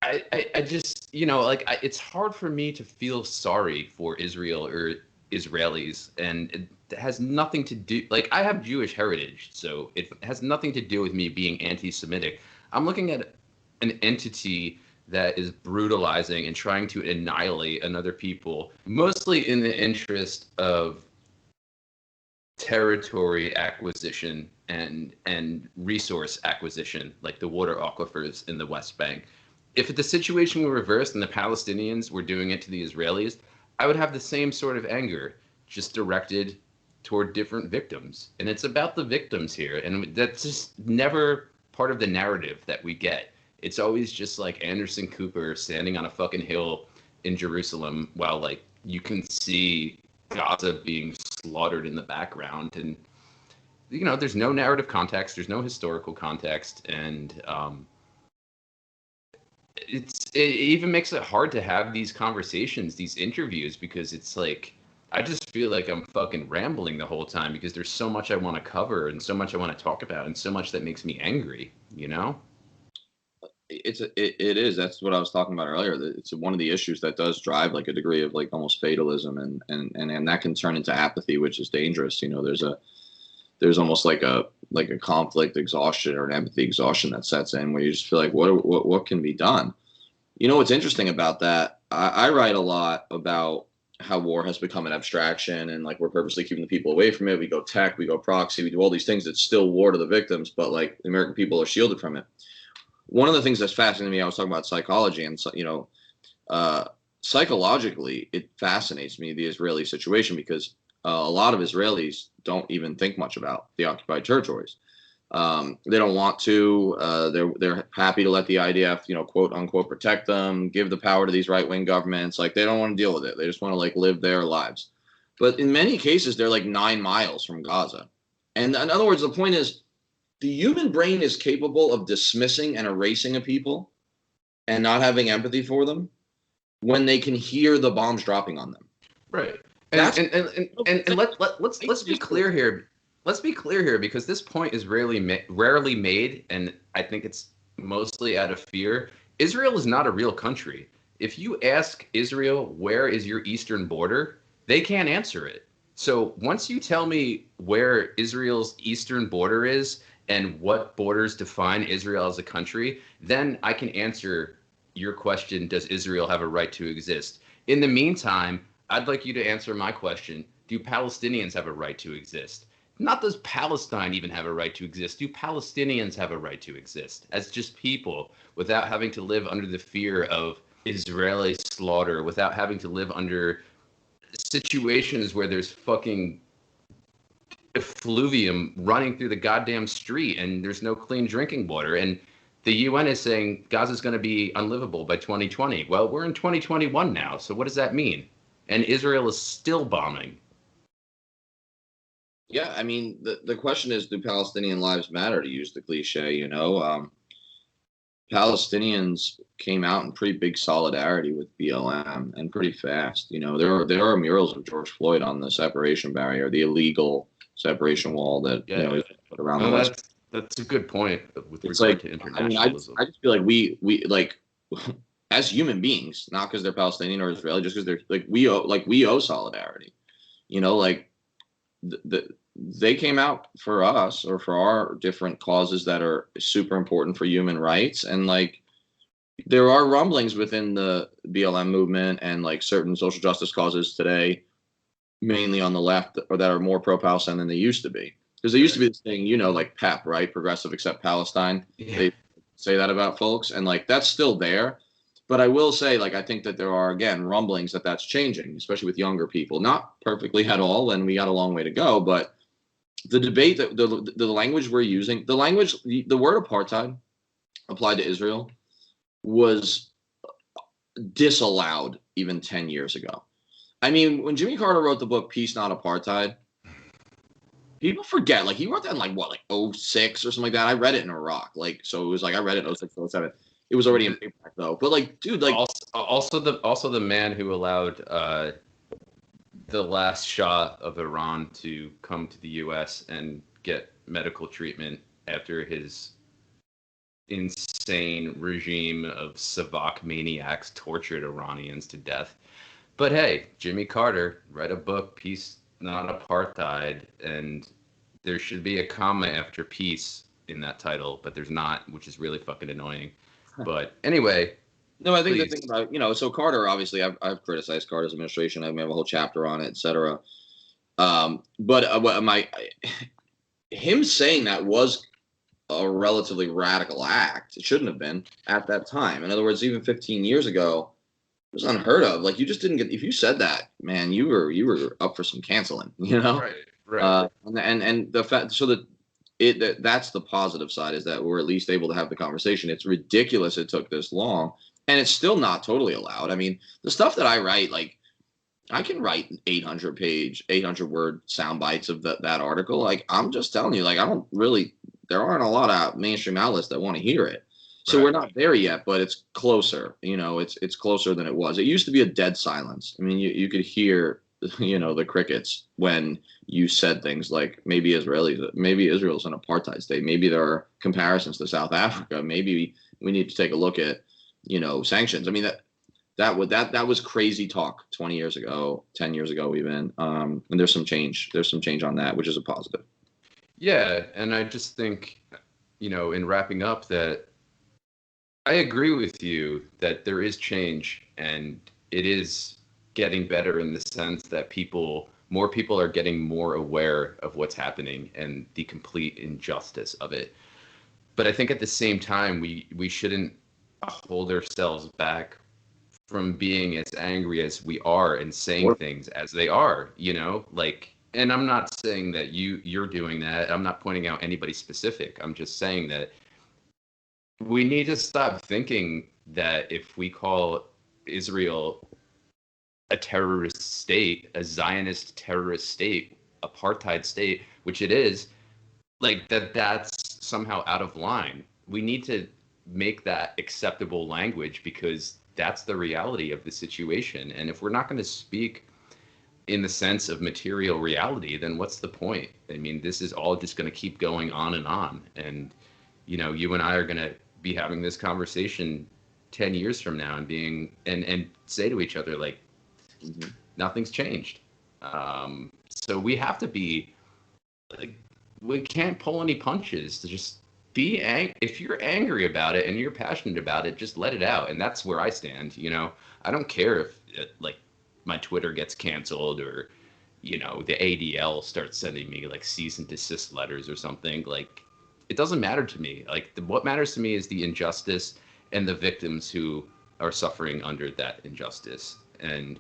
I just, it's hard for me to feel sorry for Israel or Israelis, and it has nothing to do, like, I have Jewish heritage, so it has nothing to do with me being anti-Semitic. I'm looking at an entity that is brutalizing and trying to annihilate another people, mostly in the interest of territory acquisition and resource acquisition, like the water aquifers in the West Bank. If the situation were reversed and the Palestinians were doing it to the Israelis, I would have the same sort of anger, just directed toward different victims. And it's about the victims here. And that's just never part of the narrative that we get. It's always just like Anderson Cooper standing on a fucking hill in Jerusalem while like you can see Gaza being slaughtered in the background. And, there's no narrative context. There's no historical context. And it even makes it hard to have these conversations, these interviews, because it's like, I just feel like I'm fucking rambling the whole time because there's so much I want to cover and so much I want to talk about and so much that makes me angry, It is. That's what I was talking about earlier. It's one of the issues that does drive like a degree of like almost fatalism and that can turn into apathy, which is dangerous. There's almost like a conflict exhaustion or an empathy exhaustion that sets in where you just feel like what can be done. What's interesting about that? I write a lot about how war has become an abstraction and like we're purposely keeping the people away from it. We go tech, we go proxy, we do all these things that's still war to the victims, but like the American people are shielded from it. One of the things that's fascinating me, I was talking about psychology and psychologically, it fascinates me, the Israeli situation, because a lot of Israelis don't even think much about the occupied territories. They don't want to. They're happy to let the IDF, quote unquote, protect them, give the power to these right wing governments. Like they don't want to deal with it. They just want to like live their lives. But in many cases, they're like 9 miles from Gaza. And in other words, the point is, the human brain is capable of dismissing and erasing a people and not having empathy for them when they can hear the bombs dropping on them. Right. And let's be clear here. Let's be clear here, because this point is rarely made, and I think it's mostly out of fear. Israel is not a real country. If you ask Israel, where is your eastern border, they can't answer it. So once you tell me where Israel's eastern border is and what borders define Israel as a country, then I can answer your question, does Israel have a right to exist? In the meantime, I'd like you to answer my question, do Palestinians have a right to exist? Not does Palestine even have a right to exist. Do Palestinians have a right to exist as just people without having to live under the fear of Israeli slaughter, without having to live under situations where there's fucking effluvium running through the goddamn street and there's no clean drinking water. And the UN is saying Gaza's going to be unlivable by 2020. Well, we're in 2021 now. So what does that mean? And Israel is still bombing. Yeah, I mean, the question is, do Palestinian lives matter, to use the cliche, Palestinians came out in pretty big solidarity with BLM and pretty fast. There are murals of George Floyd on the separation barrier, the illegal separation wall that Yeah. is put around the No, West. that's a good point with It's regard like, to I mean, I internationalism. just feel like we like as human beings, not because they're Palestinian or Israeli, just because they're like we owe solidarity. Like they came out for us or for our different causes that are super important for human rights, and like there are rumblings within the BLM movement and like certain social justice causes today, mainly on the left, or that are more pro-Palestine than they used to be. Because there used to be this thing, like PEP, right? Progressive Except Palestine. Yeah. They say that about folks, and like that's still there. But I will say, like, I think that there are, again, rumblings that that's changing, especially with younger people. Not perfectly at all, and we got a long way to go. But the debate, that the language we're using, the word apartheid applied to Israel was disallowed even 10 years ago. I mean, when Jimmy Carter wrote the book Peace Not Apartheid, people forget, like he wrote that in like what, like '06 or something like that. I read it in Iraq. Like, so it was like I read it in '06, '07. It was already in paperback though. But like, dude, like Also the man who allowed the last Shah of Iran to come to the U.S. and get medical treatment after his insane regime of Savak maniacs tortured Iranians to death. But hey, Jimmy Carter read a book, Peace Not Apartheid, and there should be a comma after peace in that title, but there's not, which is really fucking annoying. But anyway, no, I think the please. thing about so Carter, obviously, I've criticized Carter's administration. I have a whole chapter on it, etc. But him saying that was a relatively radical act. It shouldn't have been at that time. In other words, even 15 years ago, it was unheard of. Like you just didn't get, if you said that, man, you were up for some canceling, Right, right. And the fact, so that's the positive side, is that we're at least able to have the conversation. It's ridiculous it took this long, and it's still not totally allowed. I mean, the stuff that I write, like I can write 800 word sound bites of that article. Like I'm just telling you, like I don't really, there aren't a lot of mainstream outlets that want to hear it. So Right. we're not there yet, but it's closer. It's closer than it was. It used to be a dead silence. I mean, you could hear, the crickets when you said things like maybe Israel's an apartheid state. Maybe there are comparisons to South Africa. Maybe we need to take a look at, sanctions. I mean, that was crazy talk 20 years ago, 10 years ago even. And there's some change. There's some change on that, which is a positive. Yeah, and I just think, in wrapping up, that I agree with you that there is change and it is getting better in the sense that more people are getting more aware of what's happening and the complete injustice of it. But I think at the same time, we shouldn't hold ourselves back from being as angry as we are and saying things as they are, like, and I'm not saying that you're doing that. I'm not pointing out anybody specific. I'm just saying that we need to stop thinking that if we call Israel a terrorist state, a Zionist terrorist state, apartheid state, which it is, like that's somehow out of line. We need to make that acceptable language because that's the reality of the situation. And if we're not going to speak in the sense of material reality, then what's the point? I mean, this is all just going to keep going on and on. And, you and I are going to be having this conversation 10 years from now and say to each other, like, nothing's changed. So we have to be, like, we can't pull any punches. To just if you're angry about it and you're passionate about it, just let it out. And that's where I stand. I don't care if like my Twitter gets canceled or the ADL starts sending me like cease and desist letters or something. Like, it doesn't matter to me. Like, what matters to me is the injustice and the victims who are suffering under that injustice, and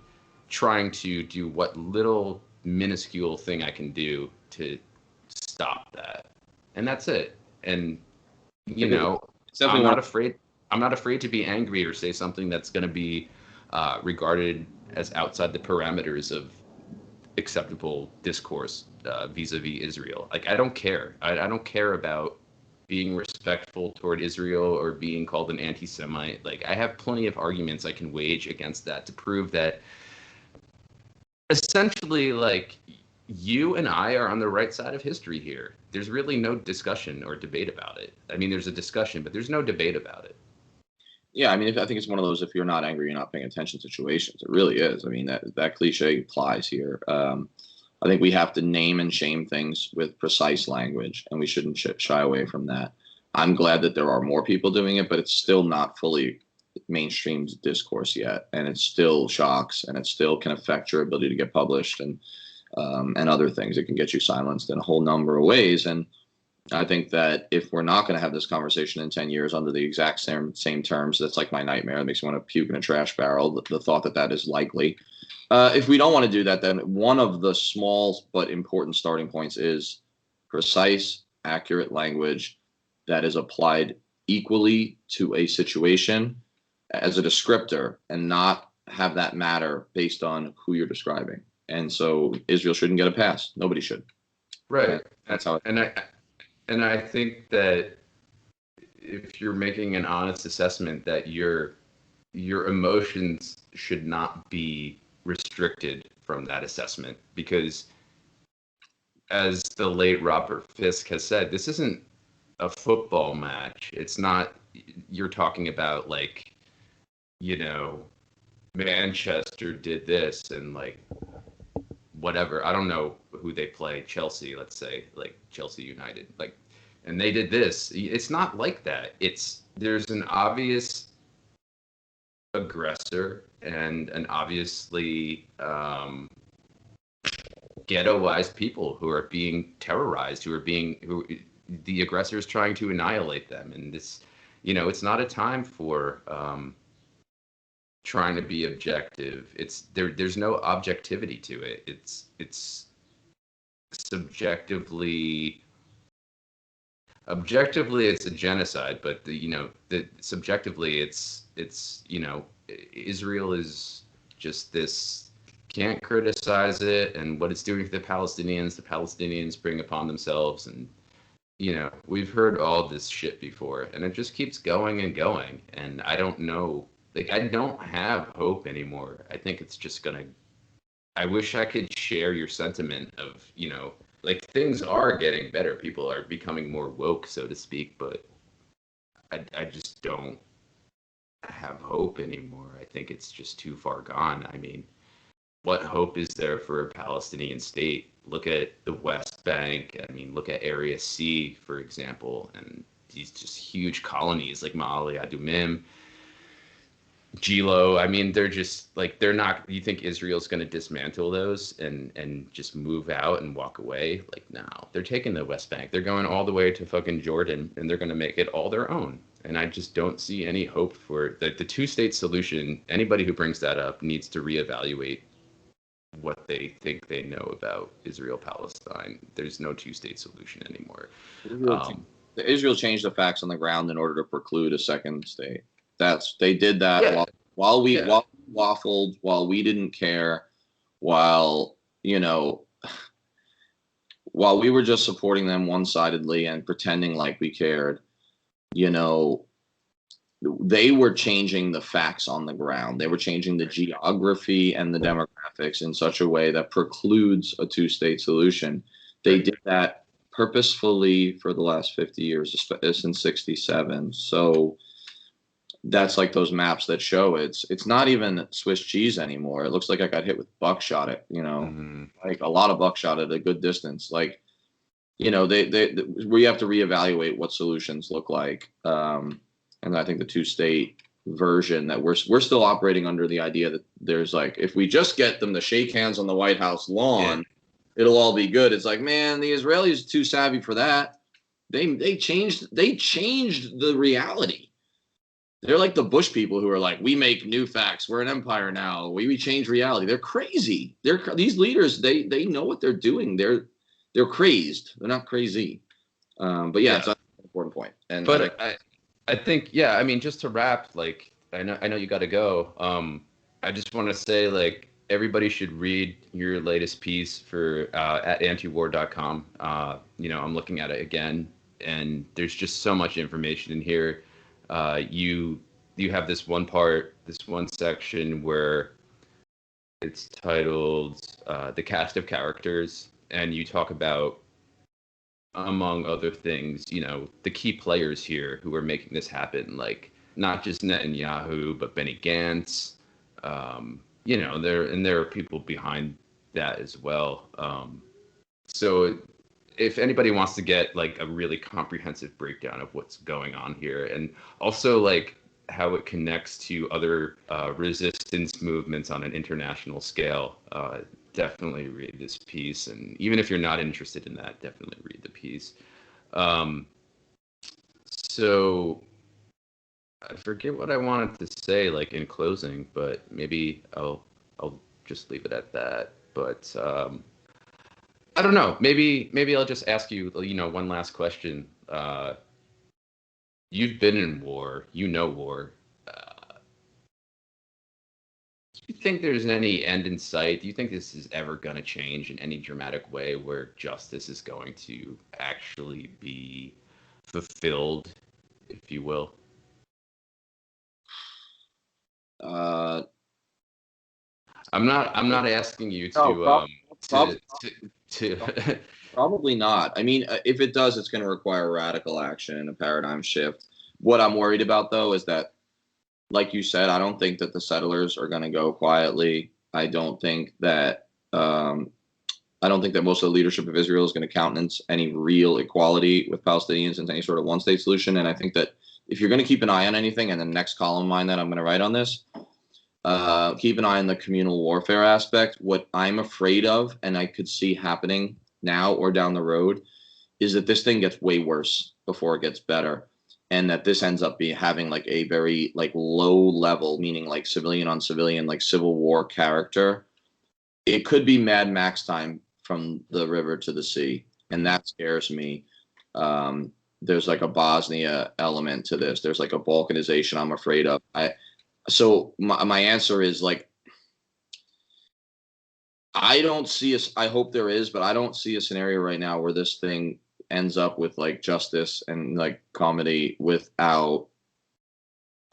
trying to do what little minuscule thing I can do to stop that. And that's it. And I'm not afraid. I'm not afraid to be angry or say something that's going to be regarded as outside the parameters of acceptable discourse vis-a-vis Israel. Like, I don't care. I don't care about being respectful toward Israel or being called an anti-Semite. Like, I have plenty of arguments I can wage against that to prove that essentially, like, you and I are on the right side of history here. There's really no discussion or debate about it. I mean, there's a discussion, but there's no debate about it. Yeah, I mean, I think it's one of those, if you're not angry, you're not paying attention situations. It really is. I mean, that cliche applies here. I think we have to name and shame things with precise language, and we shouldn't shy away from that. I'm glad that there are more people doing it, but it's still not fully mainstream discourse yet, and it still shocks, and it still can affect your ability to get published, and other things. It can get you silenced in a whole number of ways. And I think that if we're not going to have this conversation in 10 years under the exact same terms, that's like my nightmare. It makes me want to puke in a trash barrel, the thought that that is likely. If we don't want to do that, then one of the small but important starting points is precise, accurate language that is applied equally to a situation as a descriptor, and not have that matter based on who you're describing. And so Israel shouldn't get a pass. Nobody should. Right. That's how. And I think that if you're making an honest assessment, that your emotions should not be restricted from that assessment, because as the late Robert Fisk has said, this isn't a football match. It's not, you're talking about, like, you know, Manchester did this and, like, whatever. I don't know who they play. Chelsea, let's say, like Chelsea United, like, and they did this. It's not like that. There's an obvious aggressor and an obviously ghettoized people who are being terrorized, who the aggressor is trying to annihilate them. And this, you know, it's not a time for trying to be objective. There's no objectivity to it. It's subjectively it's a genocide, but subjectively it's Israel is just this, can't criticize it, and what it's doing to the Palestinians bring upon themselves. And we've heard all this shit before, and it just keeps going and going, and I don't know. Like, I don't have hope anymore. I think it's just I wish I could share your sentiment of, like, things are getting better. People are becoming more woke, so to speak, but I just don't have hope anymore. I think it's just too far gone. I mean, what hope is there for a Palestinian state? Look at the West Bank. I mean, look at Area C, for example, and these just huge colonies like Ma'ale Adumim, Gilo. I mean, they're just like, they're not, you think Israel's going to dismantle those and just move out and walk away? Like, no, they're taking the West Bank. They're going all the way to fucking Jordan, and they're going to make it all their own. And I just don't see any hope for the two-state solution. Anybody who brings that up needs to reevaluate what they think they know about Israel-Palestine. There's no two-state solution anymore. Israel changed the facts on the ground in order to preclude a second state. They did that while we waffled, while we didn't care, while we were just supporting them one-sidedly and pretending like we cared. They were changing the facts on the ground. They were changing the geography and the demographics in such a way that precludes a two-state solution. They did that purposefully for the last 50 years, since 1967. So that's like those maps that show it's not even Swiss cheese anymore. It looks like I got hit with buckshot like a lot of buckshot at a good distance. Like, we have to reevaluate what solutions look like. And I think the two-state version, that we're still operating under the idea that there's, like, if we just get them to shake hands on the White House lawn, it'll all be good. It's like, man, the Israelis are too savvy for that. They changed the reality. They're like the Bush people who are like, we make new facts. We're an empire now. We change reality. They're crazy. These leaders. They know what they're doing. They're crazed. They're not crazy. But it's an important point. And I think I mean, just to wrap, like, I know you got to go. I just want to say, like, everybody should read your latest piece for at antiwar.com. I'm looking at it again, and there's just so much information in here. You have this one section where it's titled "The Cast of Characters," and you talk about, among other things, the key players here who are making this happen, like not just Netanyahu, but Benny Gantz. There are people behind that as well. So if anybody wants to get like a really comprehensive breakdown of what's going on here, and also like how it connects to other resistance movements on an international scale, definitely read this piece. And even if you're not interested in that, definitely read the piece. So I forget what I wanted to say, like in closing, but maybe I'll just leave it at that. But I don't know. Maybe I'll just ask you, one last question. You've been in war. You know war. Do you think there's any end in sight? Do you think this is ever going to change in any dramatic way where justice is going to actually be fulfilled, if you will? I'm not asking you to to Probably not. I mean, if it does, it's going to require radical action and a paradigm shift. What I'm worried about, though, is that, like you said, I don't think that the settlers are going to go quietly. I don't think that most of the leadership of Israel is going to countenance any real equality with Palestinians into any sort of one-state solution. And I think that if you're going to keep an eye on anything, and the next column of mine that I'm going to write on this, keep an eye on the communal warfare aspect. What I'm afraid of, and I could see happening now or down the road, is that this thing gets way worse before it gets better, and that this ends up having like a very like low level, meaning like civilian on civilian, like civil war character. It could be Mad Max time from the river to the sea, and that scares me. There's like a Bosnia element to this. There's like a balkanization I'm afraid of. So my answer is like, I don't see I hope there is, but I don't see a scenario right now where this thing ends up with like justice and like comedy without.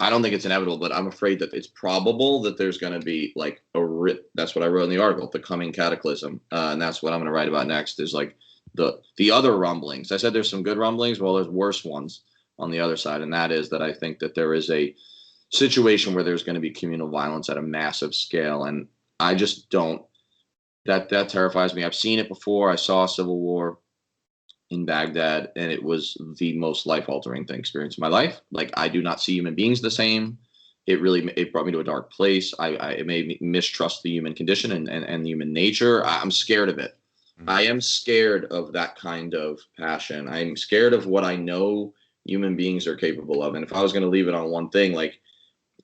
I don't think it's inevitable, but I'm afraid that it's probable that there's going to be like that's what I wrote in the article, the coming cataclysm. And that's what I'm going to write about next, is like the other rumblings. I said there's some good rumblings. Well, there's worse ones on the other side. And that is that I think that there is a situation where there's going to be communal violence at a massive scale. And I just don't, that terrifies me. I've seen it before. I saw a civil war in Baghdad, and it was the most life-altering experience of my life. Like, I do not see human beings the same. It brought me to a dark place. It made me mistrust the human condition and human nature. I'm scared of it. Mm-hmm. I am scared of that kind of passion. I'm scared of what I know human beings are capable of. And if I was going to leave it on one thing, like,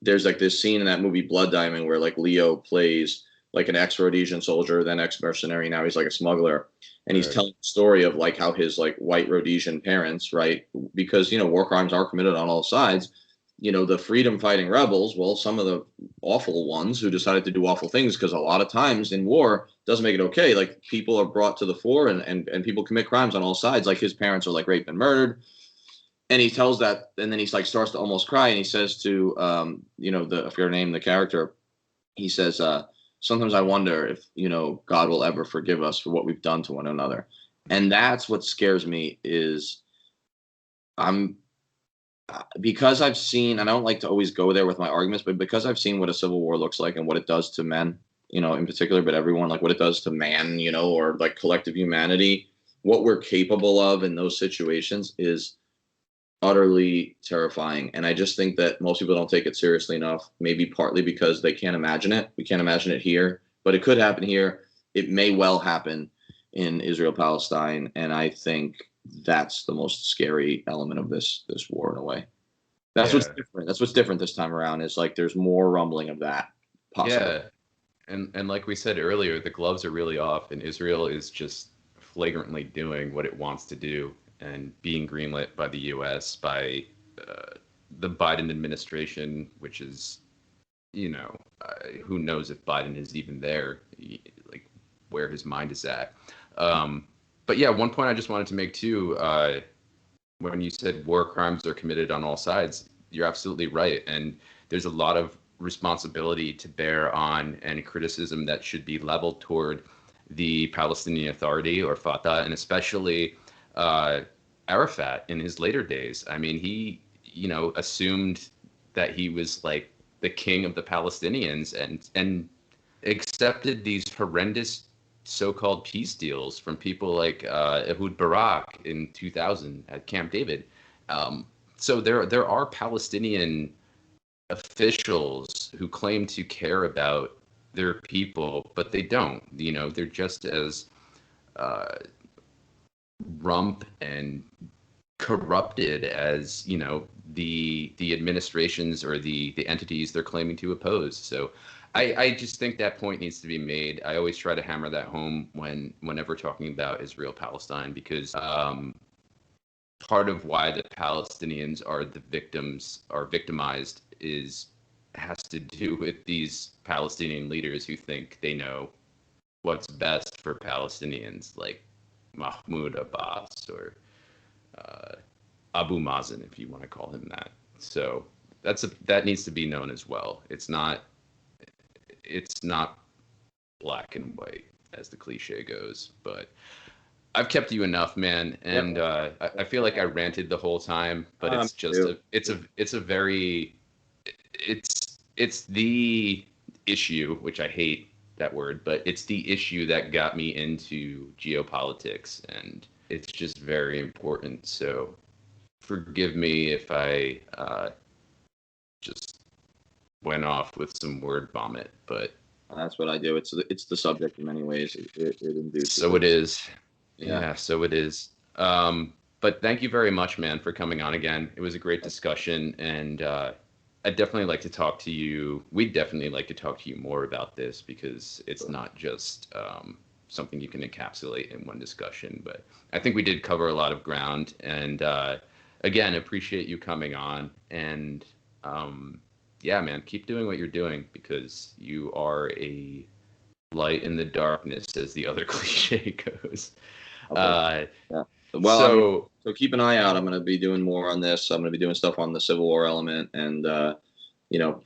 there's like this scene in that movie Blood Diamond where like Leo plays like an ex-Rhodesian soldier, then ex-mercenary. Now he's like a smuggler. And he's telling the story of like how his like white Rhodesian parents, right? Because, war crimes are committed on all sides. The freedom fighting rebels, well, some of the awful ones who decided to do awful things, because a lot of times in war doesn't make it okay. Like, people are brought to the fore and people commit crimes on all sides. Like, his parents are like raped and murdered. And he tells that, and then he's like starts to almost cry, and he says to I forget her name, the character, he says, sometimes I wonder if God will ever forgive us for what we've done to one another. And that's what scares me, is because I've seen, and I don't like to always go there with my arguments, but because I've seen what a civil war looks like and what it does to men, in particular, but everyone, like what it does to man, or like collective humanity, what we're capable of in those situations is utterly terrifying. And I just think that most people don't take it seriously enough, maybe partly because they can't imagine it. We can't imagine it here, but it could happen here. It may well happen in Israel, Palestine. And I think that's the most scary element of this war in a way. That's what's different. That's what's different this time around, is like there's more rumbling of that possible. Yeah. And like we said earlier, the gloves are really off, and Israel is just flagrantly doing what it wants to do and being greenlit by the U.S., by the Biden administration, which is, who knows if Biden is even there, like where his mind is at. But yeah, one point I just wanted to make too, when you said war crimes are committed on all sides, you're absolutely right. And there's a lot of responsibility to bear on and criticism that should be leveled toward the Palestinian Authority or Fatah, and especially Arafat in his later days. I mean, he, assumed that he was like the king of the Palestinians and accepted these horrendous so-called peace deals from people like Ehud Barak in 2000 at Camp David. So there are Palestinian officials who claim to care about their people, but they don't. They're just as rump and corrupted as the administrations or the entities they're claiming to oppose. So I just think that point needs to be made. I always try to hammer that home whenever talking about Israel Palestine, because part of why the Palestinians are victimized has to do with these Palestinian leaders who think they know what's best for Palestinians, like Mahmoud Abbas or Abu Mazen, if you want to call him that. So that needs to be known as well. It's not black and white, as the cliche goes. But I've kept you enough, man, and I feel like I ranted the whole time. But it's just it's the issue, which I hate that word, but it's the issue that got me into geopolitics, and it's just very important. So forgive me if I just went off with some word vomit, but that's what I do. It's the subject in many ways. It induces. So it is. Yeah, so it is. But thank you very much, man, for coming on again. It was a great discussion, and I'd definitely like to talk to you. We'd definitely like to talk to you more about this, because it's not just something you can encapsulate in one discussion. But I think we did cover a lot of ground, and again, appreciate you coming on. And yeah, man, keep doing what you're doing, because you are a light in the darkness, as the other cliche goes. Okay. Yeah. Well, so keep an eye out. I'm going to be doing more on this. I'm going to be doing stuff on the Civil War element, and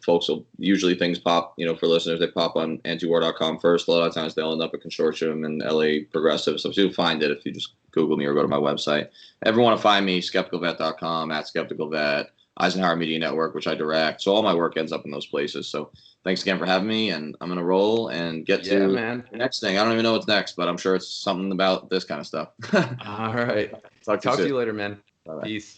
folks will usually things pop. For listeners, they pop on antiwar.com first. A lot of times they'll end up at Consortium and LA Progressive. So you'll find it if you just Google me or go to my website. If you ever want to find me, skepticalvet.com, @skepticalvet, Eisenhower Media Network, which I direct. So all my work ends up in those places. So thanks again for having me, and I'm going to roll and get to the next thing. I don't even know what's next, but I'm sure it's something about this kind of stuff. All right. Talk to you later, man. Bye-bye. Peace.